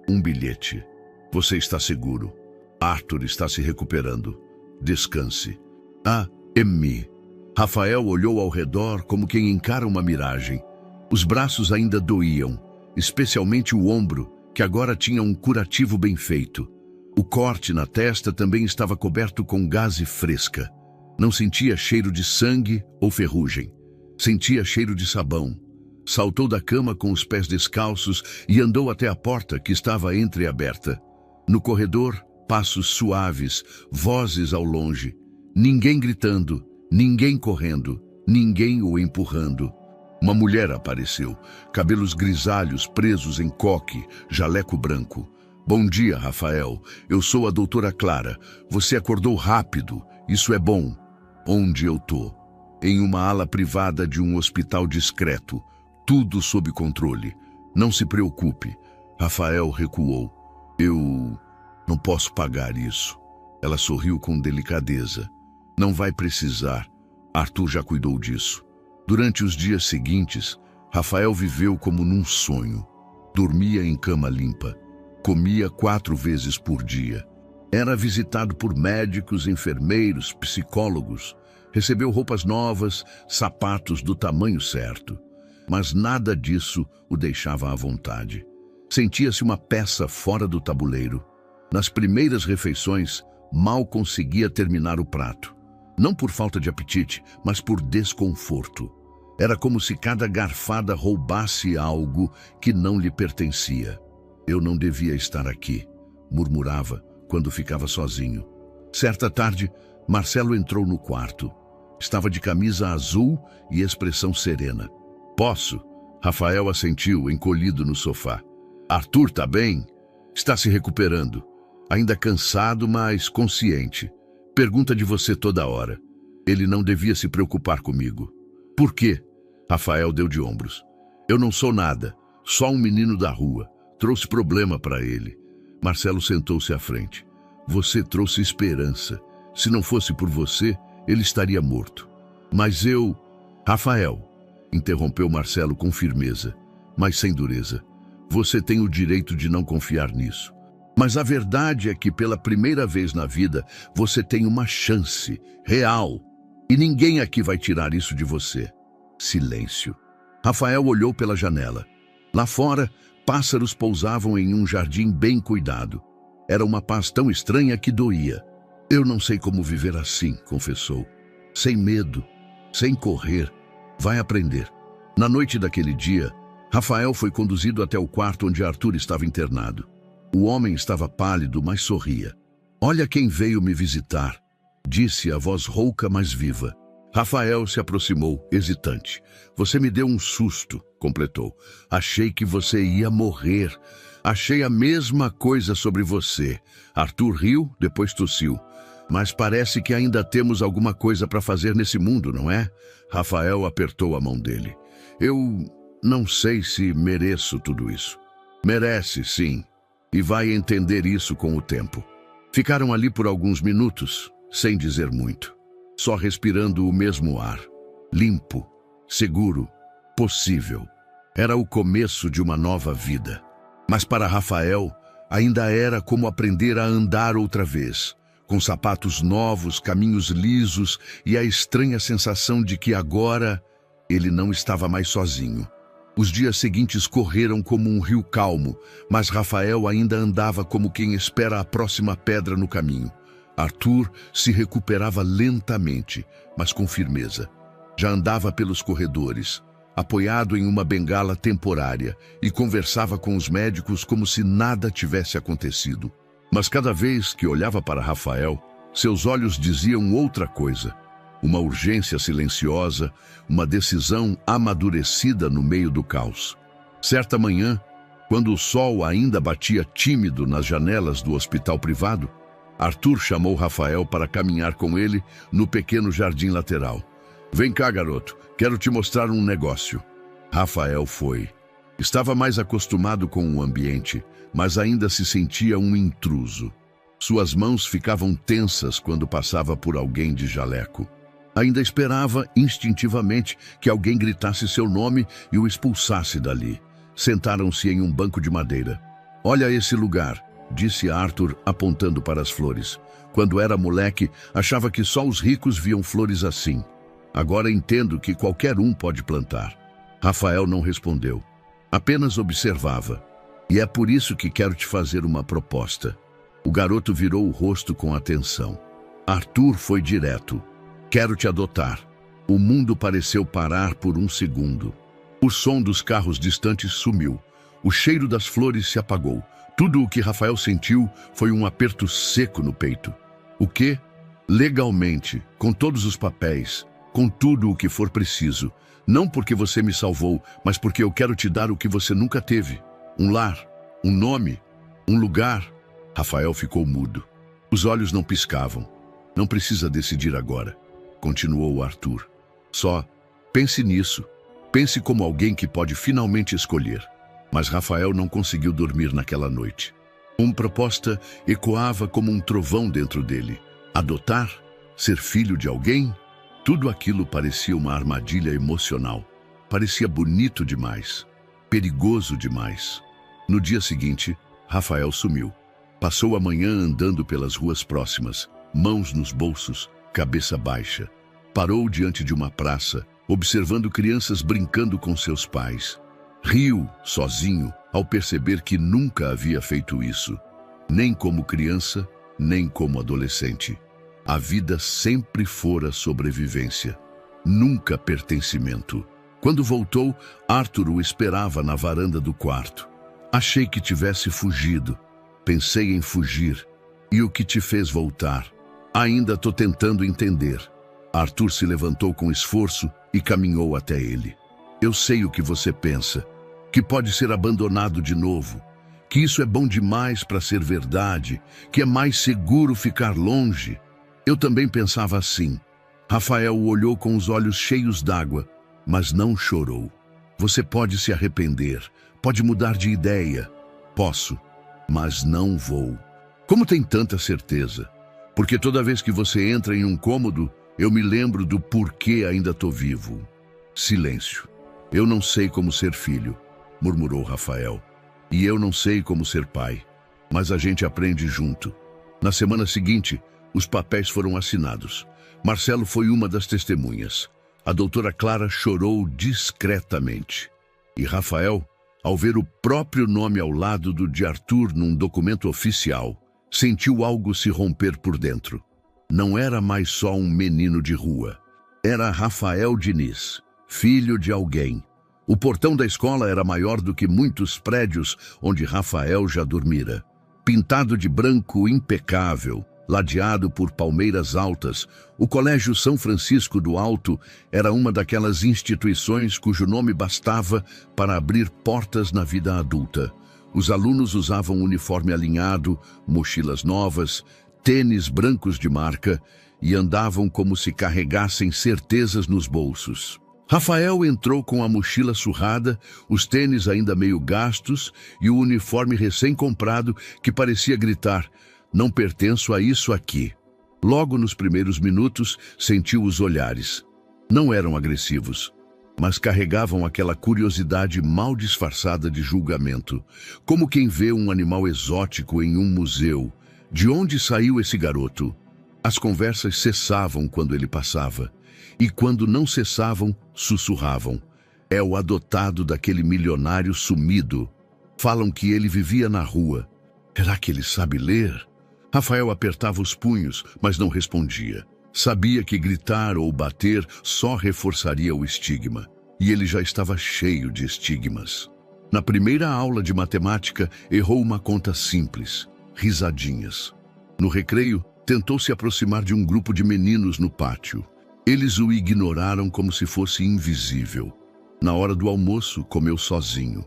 um bilhete. "Você está seguro. Arthur está se recuperando. Descanse." A.M. Rafael olhou ao redor como quem encara uma miragem. Os braços ainda doíam, especialmente o ombro, que agora tinha um curativo bem feito. O corte na testa também estava coberto com gaze fresca. Não sentia cheiro de sangue ou ferrugem. Sentia cheiro de sabão. Saltou da cama com os pés descalços e andou até a porta que estava entreaberta. No corredor, passos suaves, vozes ao longe. Ninguém gritando, ninguém correndo, ninguém o empurrando. Uma mulher apareceu, cabelos grisalhos presos em coque, jaleco branco. "Bom dia, Rafael. Eu sou a doutora Clara. Você acordou rápido. Isso é bom." "Onde eu tô?" "Em uma ala privada de um hospital discreto. Tudo sob controle. Não se preocupe." Rafael recuou. "Eu não posso pagar isso." Ela sorriu com delicadeza. "Não vai precisar. Arthur já cuidou disso." Durante os dias seguintes, Rafael viveu como num sonho. Dormia em cama limpa. Comia 4 vezes por dia. Era visitado por médicos, enfermeiros, psicólogos. Recebeu roupas novas, sapatos do tamanho certo. Mas nada disso o deixava à vontade. Sentia-se uma peça fora do tabuleiro. Nas primeiras refeições, mal conseguia terminar o prato. Não por falta de apetite, mas por desconforto. Era como se cada garfada roubasse algo que não lhe pertencia. "Eu não devia estar aqui", murmurava quando ficava sozinho. Certa tarde, Marcelo entrou no quarto. Estava de camisa azul e expressão serena. "Posso?" Rafael assentiu, encolhido no sofá. "Arthur tá bem? Está se recuperando. Ainda cansado, mas consciente. Pergunta de você toda hora. Ele não devia se preocupar comigo." "Por quê?" Rafael deu de ombros. "Eu não sou nada, só um menino da rua. Trouxe problema para ele." Marcelo sentou-se à frente. "Você trouxe esperança. Se não fosse por você, ele estaria morto." "Mas eu..." "Rafael", interrompeu Marcelo com firmeza, mas sem dureza. "Você tem o direito de não confiar nisso. Mas a verdade é que pela primeira vez na vida, você tem uma chance real. E ninguém aqui vai tirar isso de você." Silêncio. Rafael olhou pela janela. Lá fora, pássaros pousavam em um jardim bem cuidado. Era uma paz tão estranha que doía. "Eu não sei como viver assim", confessou. "Sem medo, sem correr. Vai aprender." Na noite daquele dia, Rafael foi conduzido até o quarto onde Arthur estava internado. O homem estava pálido, mas sorria. "Olha quem veio me visitar", disse a voz rouca, mas viva. Rafael se aproximou, hesitante. "Você me deu um susto", completou. "Achei que você ia morrer. Achei a mesma coisa sobre você." Arthur riu, depois tossiu. "Mas parece que ainda temos alguma coisa para fazer nesse mundo, não é?" Rafael apertou a mão dele. "Eu não sei se mereço tudo isso." "Merece, sim. E vai entender isso com o tempo." Ficaram ali por alguns minutos, sem dizer muito. Só respirando o mesmo ar. Limpo, seguro, possível. Era o começo de uma nova vida. Mas para Rafael, ainda era como aprender a andar outra vez. Com sapatos novos, caminhos lisos e a estranha sensação de que agora ele não estava mais sozinho. Os dias seguintes correram como um rio calmo, mas Rafael ainda andava como quem espera a próxima pedra no caminho. Arthur se recuperava lentamente, mas com firmeza. Já andava pelos corredores, apoiado em uma bengala temporária, e conversava com os médicos como se nada tivesse acontecido. Mas cada vez que olhava para Rafael, seus olhos diziam outra coisa. Uma urgência silenciosa, uma decisão amadurecida no meio do caos. Certa manhã, quando o sol ainda batia tímido nas janelas do hospital privado, Arthur chamou Rafael para caminhar com ele no pequeno jardim lateral. "Vem cá, garoto, quero te mostrar um negócio." Rafael foi. Estava mais acostumado com o ambiente, mas ainda se sentia um intruso. Suas mãos ficavam tensas quando passava por alguém de jaleco. Ainda esperava instintivamente que alguém gritasse seu nome e o expulsasse dali. Sentaram-se em um banco de madeira. "Olha esse lugar", disse Arthur, apontando para as flores. "Quando era moleque, achava que só os ricos viam flores assim. Agora entendo que qualquer um pode plantar." Rafael não respondeu. Apenas observava. "E é por isso que quero te fazer uma proposta." O garoto virou o rosto com atenção. Arthur foi direto. "Quero te adotar." O mundo pareceu parar por um segundo. O som dos carros distantes sumiu. O cheiro das flores se apagou. Tudo o que Rafael sentiu foi um aperto seco no peito. "O quê?" "Legalmente, com todos os papéis, com tudo o que for preciso. Não porque você me salvou, mas porque eu quero te dar o que você nunca teve. Um lar, um nome, um lugar." Rafael ficou mudo. Os olhos não piscavam. "Não precisa decidir agora", continuou Arthur. "Só pense nisso. Pense como alguém que pode finalmente escolher." Mas Rafael não conseguiu dormir naquela noite. Uma proposta ecoava como um trovão dentro dele. Adotar? Ser filho de alguém? Tudo aquilo parecia uma armadilha emocional. Parecia bonito demais. Perigoso demais. No dia seguinte, Rafael sumiu. Passou a manhã andando pelas ruas próximas, mãos nos bolsos, cabeça baixa. Parou diante de uma praça, observando crianças brincando com seus pais. Riu, sozinho, ao perceber que nunca havia feito isso. Nem como criança, nem como adolescente. A vida sempre fora sobrevivência. Nunca pertencimento. Quando voltou, Arthur o esperava na varanda do quarto. "Achei que tivesse fugido. Pensei em fugir. E o que te fez voltar? Ainda tô tentando entender." Arthur se levantou com esforço e caminhou até ele. "Eu sei o que você pensa. Que pode ser abandonado de novo. Que isso é bom demais para ser verdade. Que é mais seguro ficar longe." Eu também pensava assim. Rafael o olhou com os olhos cheios d'água, mas não chorou. "Você pode se arrepender. Pode mudar de ideia." "Posso, mas não vou." "Como tem tanta certeza?" "Porque toda vez que você entra em um cômodo, eu me lembro do porquê ainda tô vivo." Silêncio. "Eu não sei como ser filho", murmurou Rafael. "E eu não sei como ser pai. Mas a gente aprende junto." Na semana seguinte, os papéis foram assinados. Marcelo foi uma das testemunhas. A doutora Clara chorou discretamente. E Rafael, ao ver o próprio nome ao lado do de Arthur num documento oficial, sentiu algo se romper por dentro. Não era mais só um menino de rua. Era Rafael Diniz, filho de alguém. O portão da escola era maior do que muitos prédios onde Rafael já dormira. Pintado de branco impecável, ladeado por palmeiras altas, o Colégio São Francisco do Alto era uma daquelas instituições cujo nome bastava para abrir portas na vida adulta. Os alunos usavam uniforme alinhado, mochilas novas, tênis brancos de marca e andavam como se carregassem certezas nos bolsos. Rafael entrou com a mochila surrada, os tênis ainda meio gastos e o uniforme recém-comprado que parecia gritar: "Não pertenço a isso aqui." Logo nos primeiros minutos, sentiu os olhares. Não eram agressivos, mas carregavam aquela curiosidade mal disfarçada de julgamento, como quem vê um animal exótico em um museu. De onde saiu esse garoto? As conversas cessavam quando ele passava, e quando não cessavam, sussurravam: "É o adotado daquele milionário sumido. Falam que ele vivia na rua. Será que ele sabe ler?" Rafael apertava os punhos, mas não respondia. Sabia que gritar ou bater só reforçaria o estigma, e ele já estava cheio de estigmas. Na primeira aula de matemática, errou uma conta simples: risadinhas. No recreio, tentou se aproximar de um grupo de meninos no pátio. Eles o ignoraram como se fosse invisível. Na hora do almoço, comeu sozinho,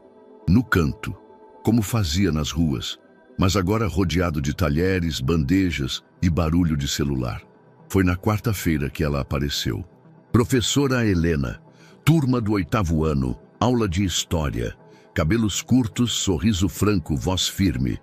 no canto, como fazia nas ruas, mas agora rodeado de talheres, bandejas e barulho de celular. Foi na quarta-feira que ela apareceu. Professora Helena, turma do 8º ano, aula de história. Cabelos curtos, sorriso franco, voz firme.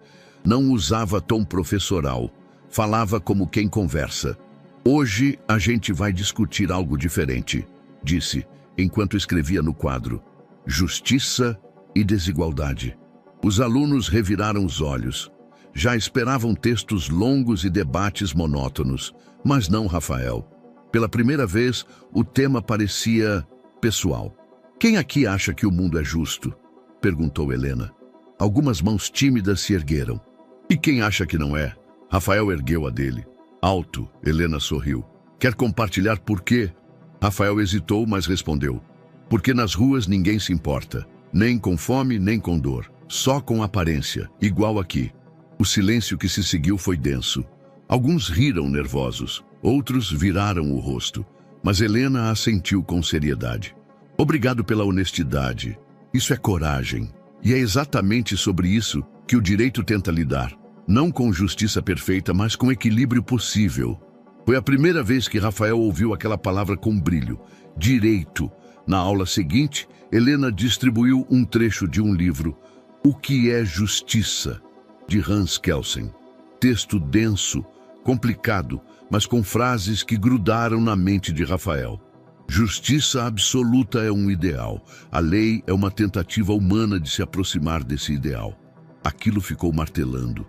Não usava tom professoral. Falava como quem conversa. "Hoje a gente vai discutir algo diferente", disse, enquanto escrevia no quadro: "Justiça e desigualdade." Os alunos reviraram os olhos. Já esperavam textos longos e debates monótonos, mas não Rafael. Pela primeira vez, o tema parecia pessoal. "Quem aqui acha que o mundo é justo?" perguntou Helena. Algumas mãos tímidas se ergueram. "E quem acha que não é?" Rafael ergueu a dele. Alto, Helena sorriu. "Quer compartilhar por quê?" Rafael hesitou, mas respondeu: "Porque nas ruas ninguém se importa, nem com fome, nem com dor, só com aparência, igual aqui." O silêncio que se seguiu foi denso. Alguns riram nervosos, outros viraram o rosto, mas Helena assentiu com seriedade. "Obrigado pela honestidade. Isso é coragem. E é exatamente sobre isso que o direito tenta lidar. Não com justiça perfeita, mas com equilíbrio possível." Foi a primeira vez que Rafael ouviu aquela palavra com brilho: direito. Na aula seguinte, Helena distribuiu um trecho de um livro, O que é Justiça, de Hans Kelsen. Texto denso, complicado, mas com frases que grudaram na mente de Rafael. Justiça absoluta é um ideal. A lei é uma tentativa humana de se aproximar desse ideal. Aquilo ficou martelando.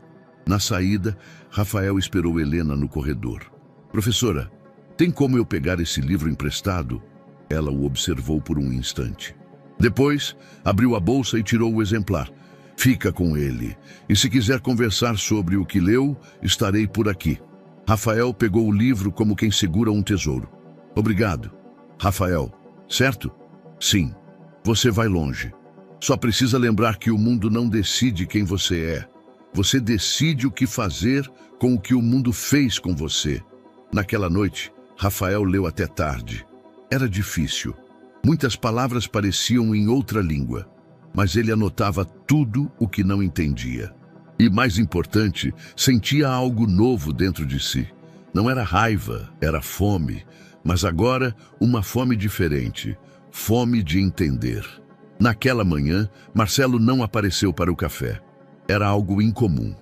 Na saída, Rafael esperou Helena no corredor. "Professora, tem como eu pegar esse livro emprestado?" Ela o observou por um instante. Depois, abriu a bolsa e tirou o exemplar. "Fica com ele. E se quiser conversar sobre o que leu, estarei por aqui." Rafael pegou o livro como quem segura um tesouro. "Obrigado." "Rafael, certo?" "Sim. Você vai longe. Só precisa lembrar que o mundo não decide quem você é. Você decide o que fazer com o que o mundo fez com você." Naquela noite, Rafael leu até tarde. Era difícil. Muitas palavras pareciam em outra língua, mas ele anotava tudo o que não entendia. E, mais importante, sentia algo novo dentro de si. Não era raiva, era fome, mas agora uma fome diferente, fome de entender. Naquela manhã, Marcelo não apareceu para o café. Era algo incomum.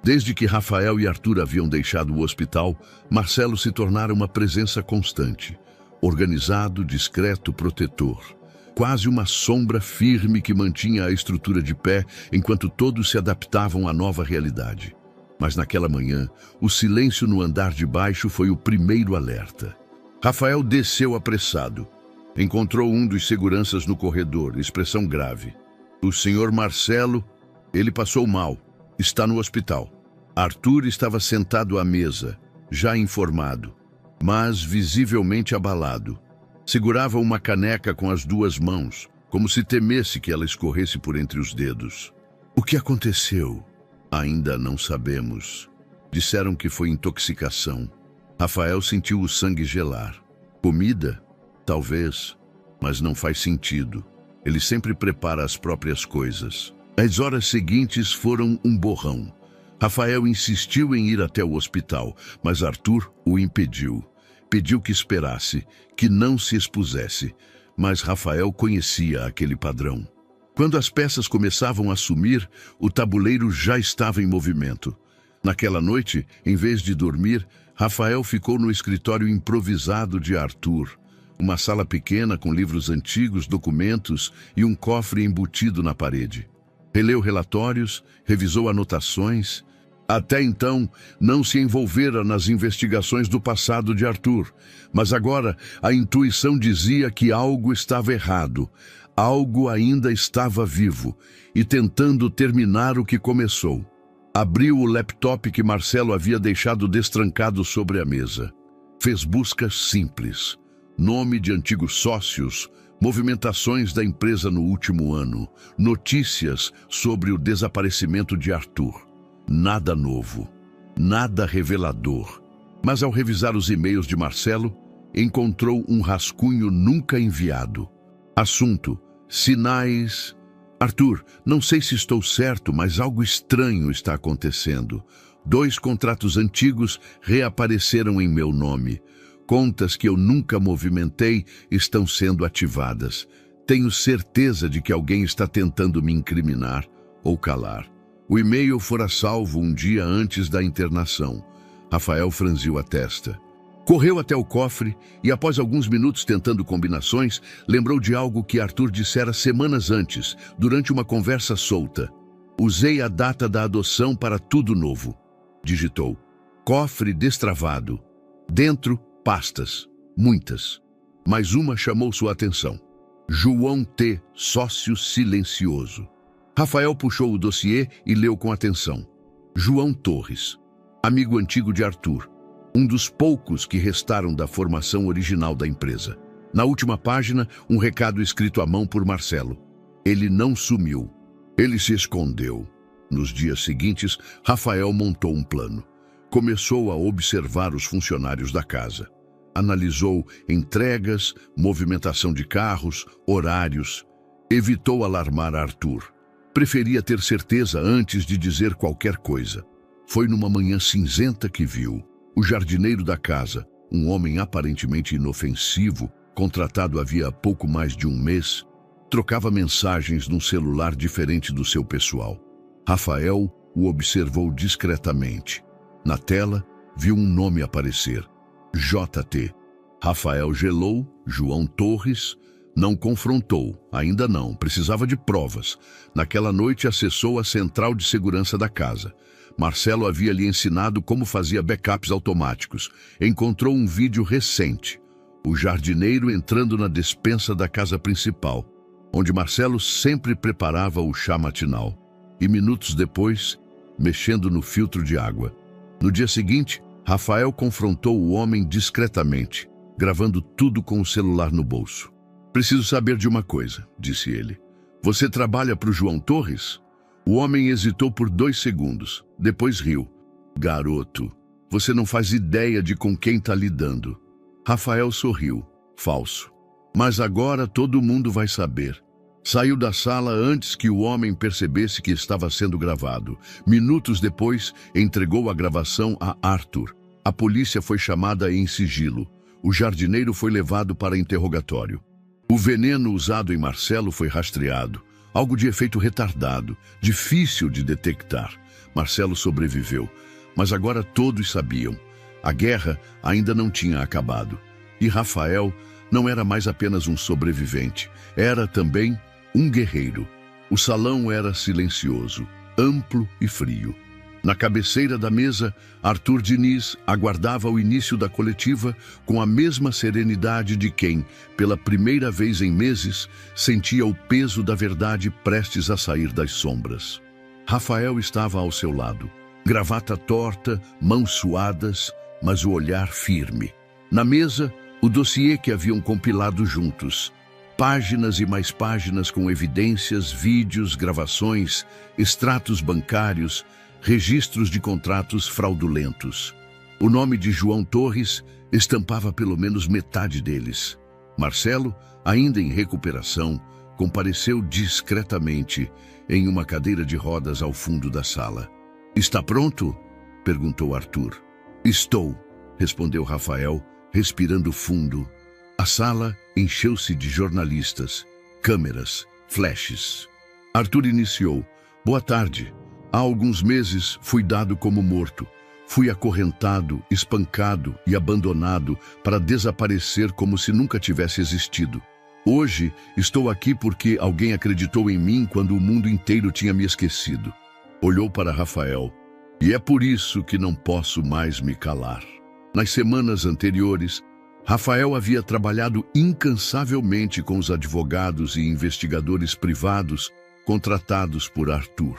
Desde que Rafael e Arthur haviam deixado o hospital, Marcelo se tornara uma presença constante. Organizado, discreto, protetor. Quase uma sombra firme que mantinha a estrutura de pé enquanto todos se adaptavam à nova realidade. Mas naquela manhã, o silêncio no andar de baixo foi o primeiro alerta. Rafael desceu apressado. Encontrou um dos seguranças no corredor, expressão grave. "O senhor Marcelo, ele passou mal. Está no hospital." Arthur estava sentado à mesa, já informado, mas visivelmente abalado. Segurava uma caneca com as duas mãos, como se temesse que ela escorresse por entre os dedos. O que aconteceu? Ainda não sabemos. Disseram que foi intoxicação. Rafael sentiu o sangue gelar. Comida? Talvez, mas não faz sentido. Ele sempre prepara as próprias coisas. As horas seguintes foram um borrão. Rafael insistiu em ir até o hospital, mas Arthur o impediu. Pediu que esperasse, que não se expusesse, mas Rafael conhecia aquele padrão. Quando as peças começavam a sumir, o tabuleiro já estava em movimento. Naquela noite, em vez de dormir, Rafael ficou no escritório improvisado de Arthur. Uma sala pequena com livros antigos, documentos e um cofre embutido na parede. Releu relatórios, revisou anotações. Até então, não se envolvera nas investigações do passado de Arthur, mas agora a intuição dizia que algo estava errado, algo ainda estava vivo e tentando terminar o que começou. Abriu o laptop que Marcelo havia deixado destrancado sobre a mesa. Fez buscas simples. Nome de antigos sócios, movimentações da empresa no último ano, notícias sobre o desaparecimento de Arthur. Nada novo, nada revelador. Mas ao revisar os e-mails de Marcelo, encontrou um rascunho nunca enviado. Assunto: sinais. Arthur, não sei se estou certo, mas algo estranho está acontecendo. 2 contratos antigos reapareceram em meu nome. Contas que eu nunca movimentei estão sendo ativadas. Tenho certeza de que alguém está tentando me incriminar ou calar. O e-mail fora salvo um dia antes da internação. Rafael franziu a testa. Correu até o cofre e, após alguns minutos tentando combinações, lembrou de algo que Arthur dissera semanas antes, durante uma conversa solta. Usei a data da adoção para tudo novo. Digitou. Cofre destravado. Dentro, pastas. Muitas. Mas uma chamou sua atenção. João T., sócio silencioso. Rafael puxou o dossiê e leu com atenção. João Torres, amigo antigo de Arthur. Um dos poucos que restaram da formação original da empresa. Na última página, um recado escrito à mão por Marcelo. Ele não sumiu. Ele se escondeu. Nos dias seguintes, Rafael montou um plano. Começou a observar os funcionários da casa. Analisou entregas, movimentação de carros, horários. Evitou alarmar Arthur. Preferia ter certeza antes de dizer qualquer coisa. Foi numa manhã cinzenta que viu o jardineiro da casa, um homem aparentemente inofensivo, contratado havia pouco mais de um mês, trocava mensagens num celular diferente do seu pessoal. Rafael o observou discretamente. Na tela, viu um nome aparecer. JT. Rafael gelou, João Torres. Não confrontou, ainda não, precisava de provas. Naquela noite acessou a central de segurança da casa. Marcelo havia lhe ensinado como fazia backups automáticos. Encontrou um vídeo recente. O jardineiro entrando na despensa da casa principal, onde Marcelo sempre preparava o chá matinal. E minutos depois, mexendo no filtro de água. No dia seguinte, Rafael confrontou o homem discretamente, gravando tudo com o celular no bolso. Preciso saber de uma coisa, disse ele. Você trabalha para o João Torres? O homem hesitou por 2 segundos, depois riu. Garoto, você não faz ideia de com quem está lidando. Rafael sorriu, falso. Mas agora todo mundo vai saber. Saiu da sala antes que o homem percebesse que estava sendo gravado. Minutos depois, entregou a gravação a Arthur. A polícia foi chamada em sigilo. O jardineiro foi levado para interrogatório. O veneno usado em Marcelo foi rastreado. Algo de efeito retardado, difícil de detectar. Marcelo sobreviveu, mas agora todos sabiam. A guerra ainda não tinha acabado. E Rafael não era mais apenas um sobrevivente, era também um guerreiro. O salão era silencioso, amplo e frio. Na cabeceira da mesa, Arthur Diniz aguardava o início da coletiva com a mesma serenidade de quem, pela primeira vez em meses, sentia o peso da verdade prestes a sair das sombras. Rafael estava ao seu lado, gravata torta, mãos suadas, mas o olhar firme. Na mesa, o dossiê que haviam compilado juntos. Páginas e mais páginas com evidências, vídeos, gravações, extratos bancários, registros de contratos fraudulentos. O nome de João Torres estampava pelo menos metade deles. Marcelo, ainda em recuperação, compareceu discretamente em uma cadeira de rodas ao fundo da sala. "Está pronto?" perguntou Arthur. "Estou", respondeu Rafael, respirando fundo. A sala encheu-se de jornalistas, câmeras, flashes. Arthur iniciou. "Boa tarde. Há alguns meses fui dado como morto. Fui acorrentado, espancado e abandonado para desaparecer como se nunca tivesse existido. Hoje estou aqui porque alguém acreditou em mim quando o mundo inteiro tinha me esquecido." Olhou para Rafael. "E é por isso que não posso mais me calar." Nas semanas anteriores, Rafael havia trabalhado incansavelmente com os advogados e investigadores privados contratados por Arthur.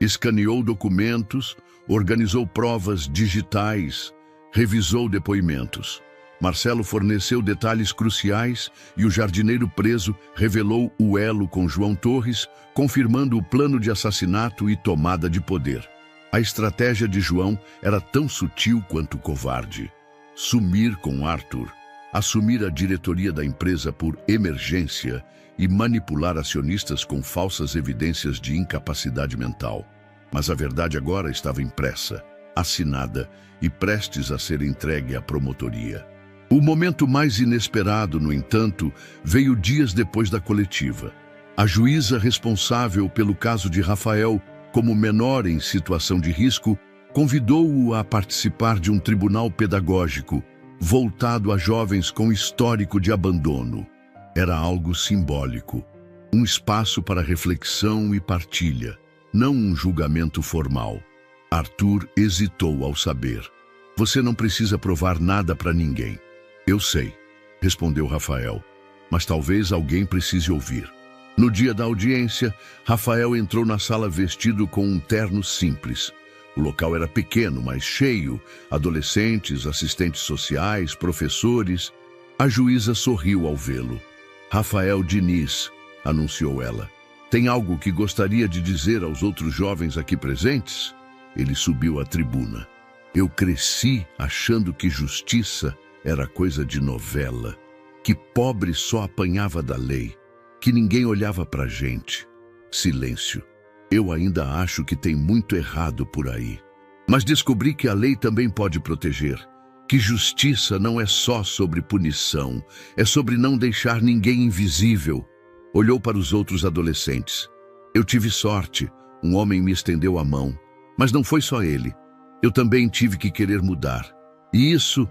Escaneou documentos, organizou provas digitais, revisou depoimentos. Marcelo forneceu detalhes cruciais e o jardineiro preso revelou o elo com João Torres, confirmando o plano de assassinato e tomada de poder. A estratégia de João era tão sutil quanto covarde. Sumir com Arthur, assumir a diretoria da empresa por emergência e manipular acionistas com falsas evidências de incapacidade mental. Mas a verdade agora estava impressa, assinada e prestes a ser entregue à promotoria. O momento mais inesperado, no entanto, veio dias depois da coletiva. A juíza responsável pelo caso de Rafael, como menor em situação de risco, convidou-o a participar de um tribunal pedagógico voltado a jovens com histórico de abandono. Era algo simbólico, um espaço para reflexão e partilha, não um julgamento formal. Arthur hesitou ao saber. "Você não precisa provar nada para ninguém." "Eu sei", respondeu Rafael, "mas talvez alguém precise ouvir." No dia da audiência, Rafael entrou na sala vestido com um terno simples. O local era pequeno, mas cheio, adolescentes, assistentes sociais, professores. A juíza sorriu ao vê-lo. "Rafael Diniz", anunciou ela, "tem algo que gostaria de dizer aos outros jovens aqui presentes?" Ele subiu à tribuna. "Eu cresci achando que justiça era coisa de novela, que pobre só apanhava da lei, que ninguém olhava pra gente." Silêncio. "Eu ainda acho que tem muito errado por aí. Mas descobri que a lei também pode proteger, que justiça não é só sobre punição, é sobre não deixar ninguém invisível." Olhou para os outros adolescentes. "Eu tive sorte, um homem me estendeu a mão, mas não foi só ele. Eu também tive que querer mudar. E isso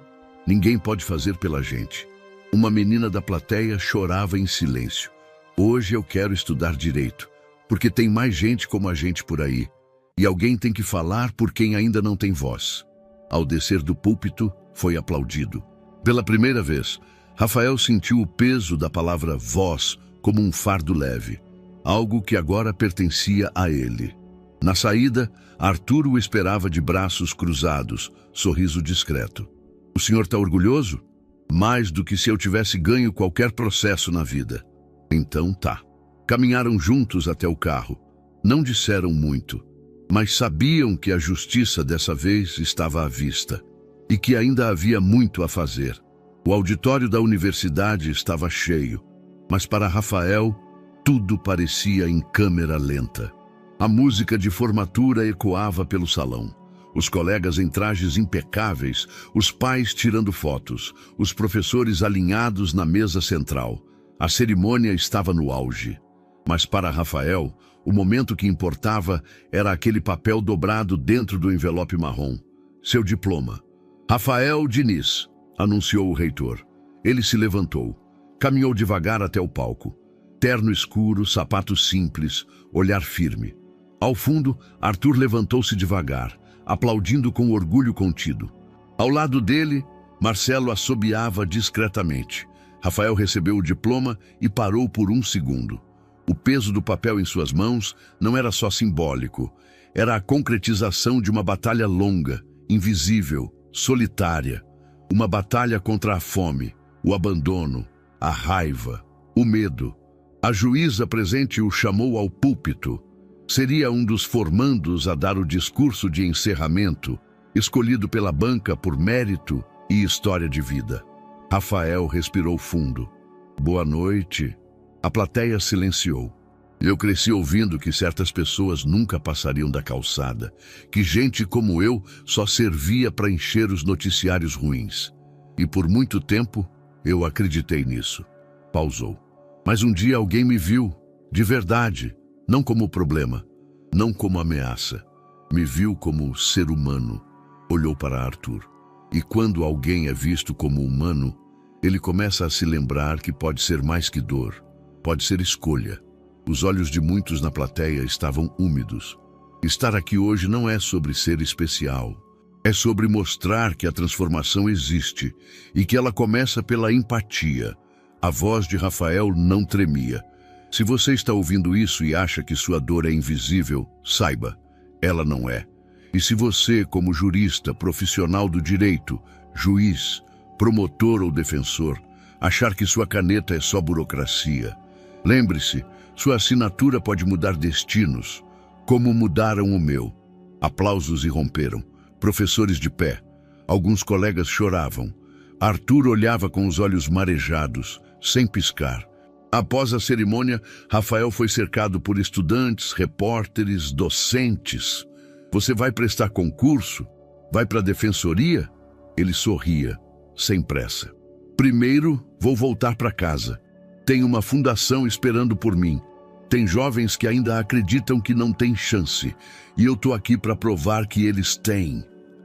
ninguém pode fazer pela gente." Uma menina da plateia chorava em silêncio. "Hoje eu quero estudar direito, porque tem mais gente como a gente por aí, e alguém tem que falar por quem ainda não tem voz." Ao descer do púlpito, foi aplaudido. Pela primeira vez, Rafael sentiu o peso da palavra voz como um fardo leve, algo que agora pertencia a ele. Na saída, Arthur o esperava de braços cruzados, sorriso discreto. "O senhor está orgulhoso?" "Mais do que se eu tivesse ganho qualquer processo na vida." "Então tá." Caminharam juntos até o carro. Não disseram muito, mas sabiam que a justiça dessa vez estava à vista e que ainda havia muito a fazer. O auditório da universidade estava cheio, mas para Rafael, tudo parecia em câmera lenta. A música de formatura ecoava pelo salão. Os colegas em trajes impecáveis, os pais tirando fotos, os professores alinhados na mesa central. A cerimônia estava no auge. Mas para Rafael, o momento que importava era aquele papel dobrado dentro do envelope marrom. Seu diploma. "Rafael Diniz", anunciou o reitor. Ele se levantou. Caminhou devagar até o palco. Terno escuro, sapato simples, olhar firme. Ao fundo, Arthur levantou-se devagar, aplaudindo com orgulho contido. Ao lado dele, Marcelo assobiava discretamente. Rafael recebeu o diploma e parou por um segundo. O peso do papel em suas mãos não era só simbólico, era a concretização de uma batalha longa, invisível, solitária. Uma batalha contra a fome, o abandono, a raiva, o medo. A juíza presente o chamou ao púlpito. Seria um dos formandos a dar o discurso de encerramento, escolhido pela banca por mérito e história de vida. Rafael respirou fundo. Boa noite. A plateia silenciou. Eu cresci ouvindo que certas pessoas nunca passariam da calçada, que gente como eu só servia para encher os noticiários ruins. E por muito tempo eu acreditei nisso. Pausou. Mas um dia alguém me viu, de verdade, não como problema, não como ameaça. Me viu como ser humano. Olhou para Arthur. E quando alguém é visto como humano, ele começa a se lembrar que pode ser mais que dor, pode ser escolha. Os olhos de muitos na plateia estavam úmidos. Estar aqui hoje não é sobre ser especial. É sobre mostrar que a transformação existe e que ela começa pela empatia. A voz de Rafael não tremia. Se você está ouvindo isso e acha que sua dor é invisível, saiba, ela não é. E se você, como jurista, profissional do direito, juiz, promotor ou defensor, achar que sua caneta é só burocracia, lembre-se, sua assinatura pode mudar destinos, como mudaram o meu. Aplausos irromperam, professores de pé. Alguns colegas choravam. Arthur olhava com os olhos marejados, sem piscar. Após a cerimônia, Rafael foi cercado por estudantes, repórteres, docentes. Você vai prestar concurso? Vai para a defensoria? Ele sorria, sem pressa. Primeiro, vou voltar para casa. Tem uma fundação esperando por mim. Tem jovens que ainda acreditam que não têm chance. E eu tô aqui para provar que eles têm.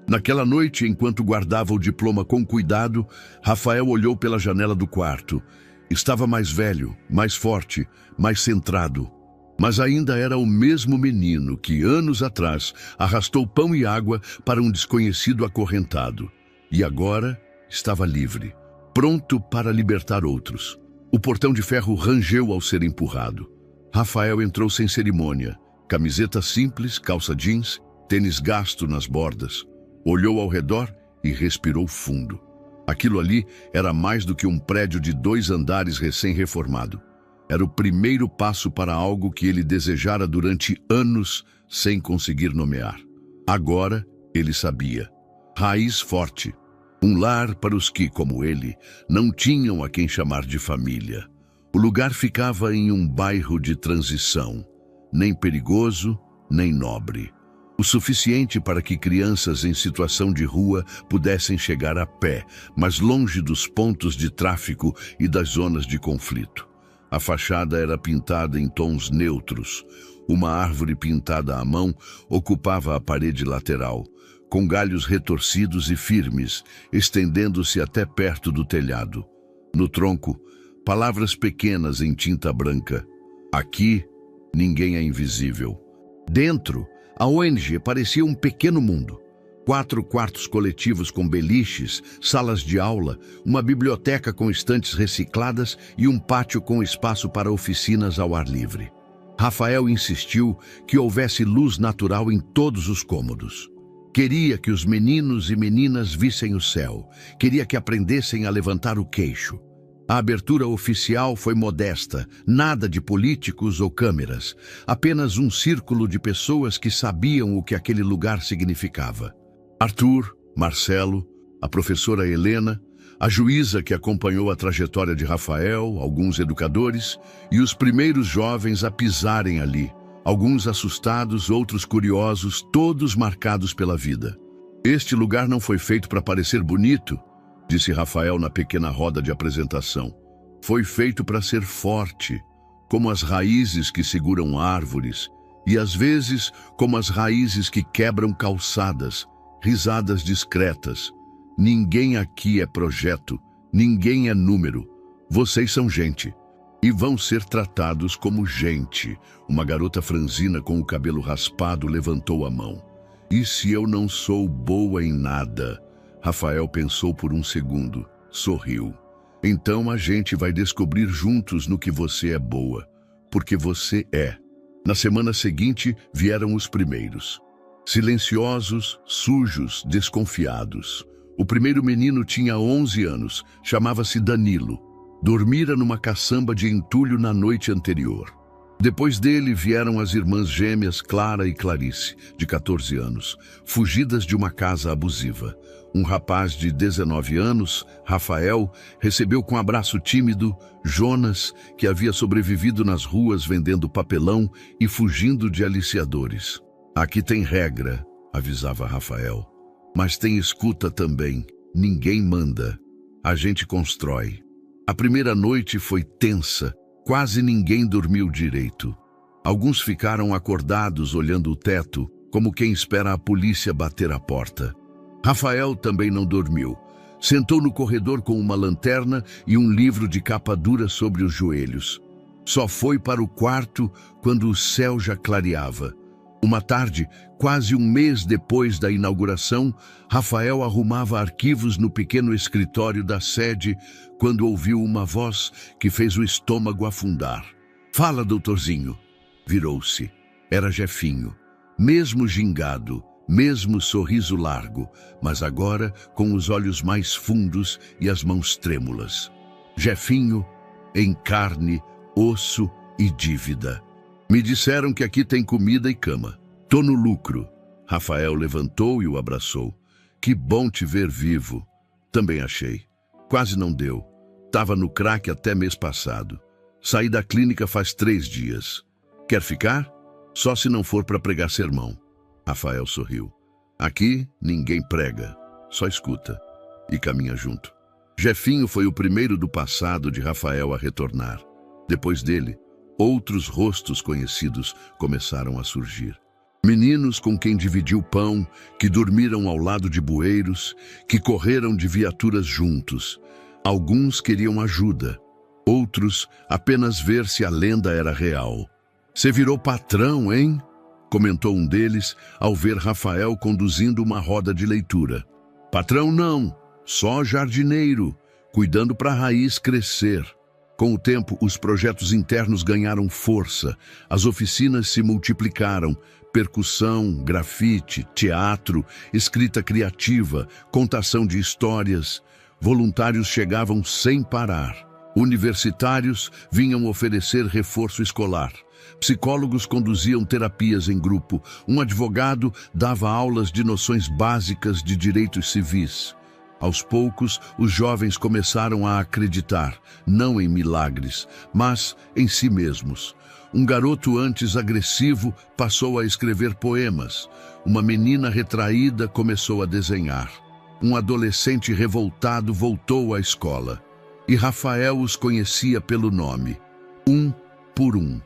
Naquela noite, enquanto guardava o diploma com cuidado, Rafael olhou pela janela do quarto. Estava mais velho, mais forte, mais centrado. Mas ainda era o mesmo menino que, anos atrás, arrastou pão e água para um desconhecido acorrentado. E agora estava livre, pronto para libertar outros. O portão de ferro rangeu ao ser empurrado. Rafael entrou sem cerimônia. Camiseta simples, calça jeans, tênis gasto nas bordas. Olhou ao redor e respirou fundo. Aquilo ali era mais do que um prédio de 2 andares recém-reformado. Era o primeiro passo para algo que ele desejara durante anos sem conseguir nomear. Agora ele sabia. Raiz forte. Um lar para os que, como ele, não tinham a quem chamar de família. O lugar ficava em um bairro de transição, nem perigoso, nem nobre. O suficiente para que crianças em situação de rua pudessem chegar a pé, mas longe dos pontos de tráfico e das zonas de conflito. A fachada era pintada em tons neutros. Uma árvore pintada à mão ocupava a parede lateral, com galhos retorcidos e firmes, estendendo-se até perto do telhado. No tronco, palavras pequenas em tinta branca. Aqui, ninguém é invisível. Dentro, a ONG parecia um pequeno mundo. 4 quartos coletivos com beliches, salas de aula, uma biblioteca com estantes recicladas e um pátio com espaço para oficinas ao ar livre. Rafael insistiu que houvesse luz natural em todos os cômodos. Queria que os meninos e meninas vissem o céu. Queria que aprendessem a levantar o queixo. A abertura oficial foi modesta, nada de políticos ou câmeras, apenas um círculo de pessoas que sabiam o que aquele lugar significava. Arthur, Marcelo, a professora Helena, a juíza que acompanhou a trajetória de Rafael, alguns educadores e os primeiros jovens a pisarem ali, alguns assustados, outros curiosos, todos marcados pela vida. Este lugar não foi feito para parecer bonito, disse Rafael na pequena roda de apresentação. Foi feito para ser forte, como as raízes que seguram árvores, e às vezes como as raízes que quebram calçadas, risadas discretas. Ninguém aqui é projeto, ninguém é número. Vocês são gente. E vão ser tratados como gente. Uma garota franzina com o cabelo raspado levantou a mão. E se eu não sou boa em nada? Rafael pensou por um segundo, sorriu. Então a gente vai descobrir juntos no que você é boa, porque você é. Na semana seguinte vieram os primeiros. Silenciosos, sujos, desconfiados. O primeiro menino tinha 11 anos, chamava-se Danilo. Dormira numa caçamba de entulho na noite anterior. Depois dele vieram as irmãs gêmeas Clara e Clarice, de 14 anos, fugidas de uma casa abusiva. Um rapaz de 19 anos, Rafael, recebeu com abraço tímido Jonas, que havia sobrevivido nas ruas vendendo papelão e fugindo de aliciadores. Aqui tem regra, avisava Rafael, mas tem escuta também. Ninguém manda. A gente constrói. A primeira noite foi tensa. Quase ninguém dormiu direito. Alguns ficaram acordados olhando o teto, como quem espera a polícia bater a porta. Rafael também não dormiu. Sentou no corredor com uma lanterna e um livro de capa dura sobre os joelhos. Só foi para o quarto quando o céu já clareava. Uma tarde, quase um mês depois da inauguração, Rafael arrumava arquivos no pequeno escritório da sede quando ouviu uma voz que fez o estômago afundar. "Fala, doutorzinho." Virou-se. Era Jefinho. Mesmo gingado, mesmo sorriso largo, mas agora com os olhos mais fundos e as mãos trêmulas. Jefinho em carne, osso e dívida. "Me disseram que aqui tem comida e cama. Tô no lucro." Rafael levantou e o abraçou. "Que bom te ver vivo." "Também achei. Quase não deu. Tava no crack até mês passado. Saí da clínica faz 3 dias. Quer ficar? Só se não for para pregar sermão." Rafael sorriu. "Aqui ninguém prega, só escuta." E caminha junto. Jefinho foi o primeiro do passado de Rafael a retornar. Depois dele, outros rostos conhecidos começaram a surgir. Meninos com quem dividiu pão, que dormiram ao lado de bueiros, que correram de viaturas juntos. Alguns queriam ajuda, outros apenas ver se a lenda era real. "Você virou patrão, hein?" comentou um deles ao ver Rafael conduzindo uma roda de leitura. "Patrão não, só jardineiro, cuidando para a raiz crescer." Com o tempo, os projetos internos ganharam força, as oficinas se multiplicaram, percussão, grafite, teatro, escrita criativa, contação de histórias. Voluntários chegavam sem parar. Universitários vinham oferecer reforço escolar. Psicólogos conduziam terapias em grupo. Um advogado dava aulas de noções básicas de direitos civis. Aos poucos, os jovens começaram a acreditar, não em milagres, mas em si mesmos. Um garoto antes agressivo passou a escrever poemas. Uma menina retraída começou a desenhar. Um adolescente revoltado voltou à escola. E Rafael os conhecia pelo nome, um por um.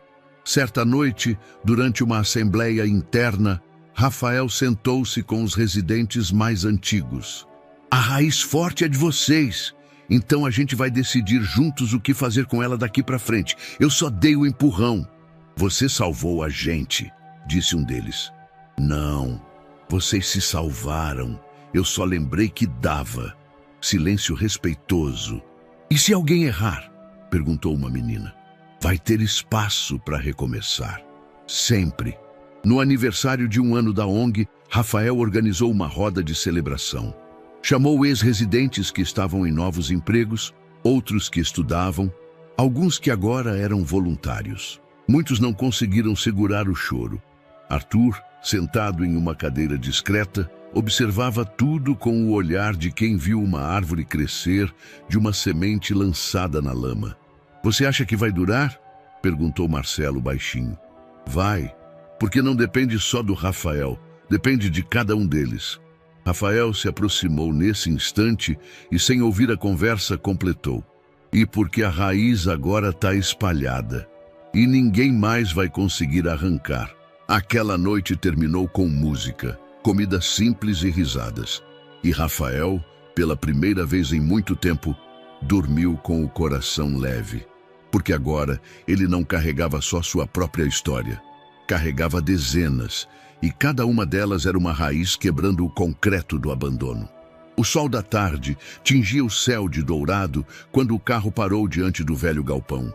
Certa noite, durante uma assembleia interna, Rafael sentou-se com os residentes mais antigos. "A raiz forte é de vocês, então a gente vai decidir juntos o que fazer com ela daqui para frente. Eu só dei o empurrão." "Você salvou a gente", disse um deles. "Não, vocês se salvaram. Eu só lembrei que dava." Silêncio respeitoso. "E se alguém errar?" perguntou uma menina. "Vai ter espaço para recomeçar. Sempre." No aniversário de 1 ano da ONG, Rafael organizou uma roda de celebração. Chamou ex-residentes que estavam em novos empregos, outros que estudavam, alguns que agora eram voluntários. Muitos não conseguiram segurar o choro. Arthur, sentado em uma cadeira discreta, observava tudo com o olhar de quem viu uma árvore crescer de uma semente lançada na lama. "Você acha que vai durar?" perguntou Marcelo baixinho. "Vai, porque não depende só do Rafael, depende de cada um deles." Rafael se aproximou nesse instante e, sem ouvir a conversa, completou. "E porque a raiz agora está espalhada, e ninguém mais vai conseguir arrancar." Aquela noite terminou com música, comida simples e risadas. E Rafael, pela primeira vez em muito tempo, dormiu com o coração leve. Porque agora ele não carregava só sua própria história, carregava dezenas, e cada uma delas era uma raiz quebrando o concreto do abandono. O sol da tarde tingia o céu de dourado quando o carro parou diante do velho galpão.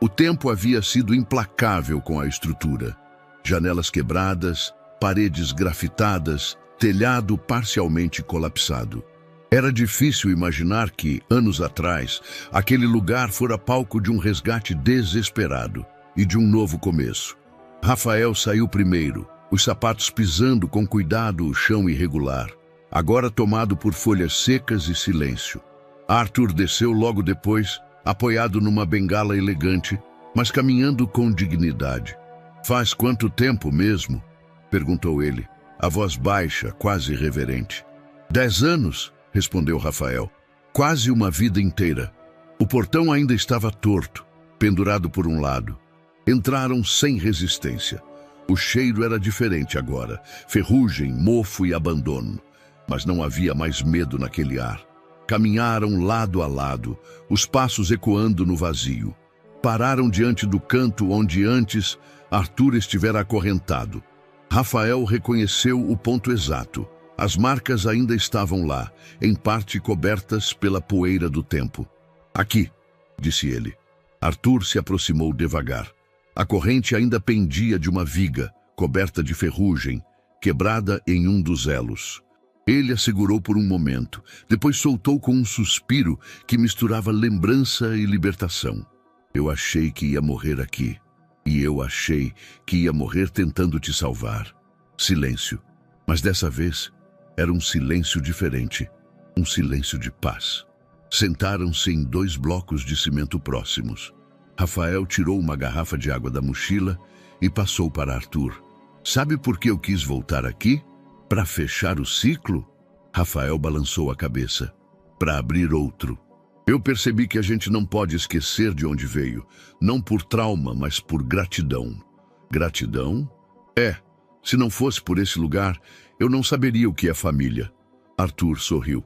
O tempo havia sido implacável com a estrutura. Janelas quebradas, paredes grafitadas, telhado parcialmente colapsado. Era difícil imaginar que, anos atrás, aquele lugar fora palco de um resgate desesperado e de um novo começo. Rafael saiu primeiro, os sapatos pisando com cuidado o chão irregular, agora tomado por folhas secas e silêncio. Arthur desceu logo depois, apoiado numa bengala elegante, mas caminhando com dignidade. "Faz quanto tempo mesmo?" perguntou ele, a voz baixa, quase reverente. 10 anos, respondeu Rafael. "Quase uma vida inteira." O portão ainda estava torto, pendurado por um lado. Entraram sem resistência. O cheiro era diferente agora, ferrugem, mofo e abandono. Mas não havia mais medo naquele ar. Caminharam lado a lado, os passos ecoando no vazio. Pararam diante do canto onde antes Arthur estivera acorrentado. Rafael reconheceu o ponto exato. As marcas ainda estavam lá, em parte cobertas pela poeira do tempo. "Aqui", disse ele. Arthur se aproximou devagar. A corrente ainda pendia de uma viga, coberta de ferrugem, quebrada em um dos elos. Ele a segurou por um momento, depois soltou com um suspiro que misturava lembrança e libertação. "Eu achei que ia morrer aqui, e eu achei que ia morrer tentando te salvar." Silêncio, mas dessa vez era um silêncio diferente, um silêncio de paz. Sentaram-se em 2 blocos de cimento próximos. Rafael tirou uma garrafa de água da mochila e passou para Arthur. "Sabe por que eu quis voltar aqui? Para fechar o ciclo?" Rafael balançou a cabeça. "Para abrir outro. Eu percebi que a gente não pode esquecer de onde veio, não por trauma, mas por gratidão." "Gratidão? Se não fosse por esse lugar, eu não saberia o que é família." Arthur sorriu.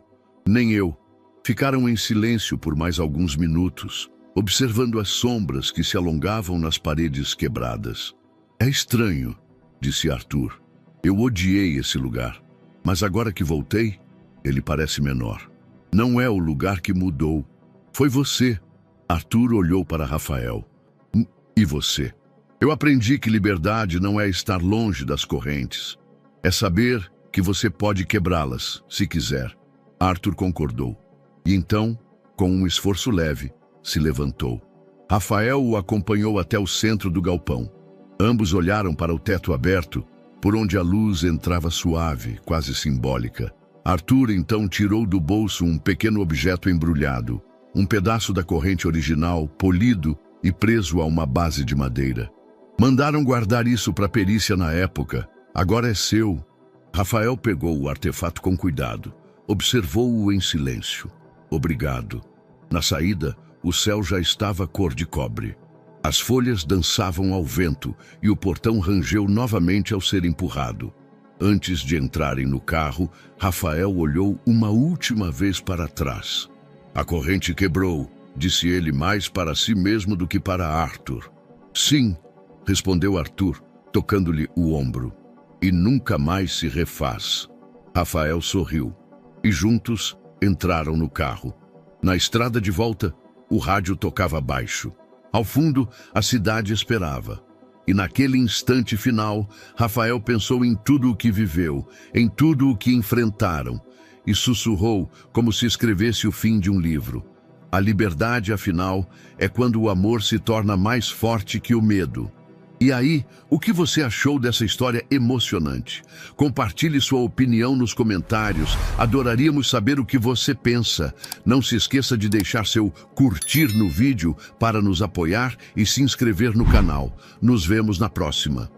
"Nem eu." Ficaram em silêncio por mais alguns minutos, observando as sombras que se alongavam nas paredes quebradas. "É estranho", disse Arthur. "Eu odiei esse lugar, mas agora que voltei, ele parece menor. Não é o lugar que mudou. Foi você." Arthur olhou para Rafael. "E você?" "Eu aprendi que liberdade não é estar longe das correntes. É saber que você pode quebrá-las, se quiser." Arthur concordou. E então, com um esforço leve, se levantou. Rafael o acompanhou até o centro do galpão. Ambos olharam para o teto aberto, por onde a luz entrava suave, quase simbólica. Arthur então tirou do bolso um pequeno objeto embrulhado, um pedaço da corrente original, polido e preso a uma base de madeira. "Mandaram guardar isso para a perícia na época. Agora é seu." Rafael pegou o artefato com cuidado, observou-o em silêncio. "Obrigado." Na saída, o céu já estava cor de cobre. As folhas dançavam ao vento e o portão rangeu novamente ao ser empurrado. Antes de entrarem no carro, Rafael olhou uma última vez para trás. "A corrente quebrou", disse ele mais para si mesmo do que para Arthur. "Sim", respondeu Arthur, tocando-lhe o ombro. "E nunca mais se refaz." Rafael sorriu e juntos entraram no carro. Na estrada de volta, o rádio tocava baixo. Ao fundo, a cidade esperava. E naquele instante final, Rafael pensou em tudo o que viveu, em tudo o que enfrentaram, e sussurrou como se escrevesse o fim de um livro. A liberdade, afinal, é quando o amor se torna mais forte que o medo. E aí, o que você achou dessa história emocionante? Compartilhe sua opinião nos comentários. Adoraríamos saber o que você pensa. Não se esqueça de deixar seu curtir no vídeo para nos apoiar e se inscrever no canal. Nos vemos na próxima.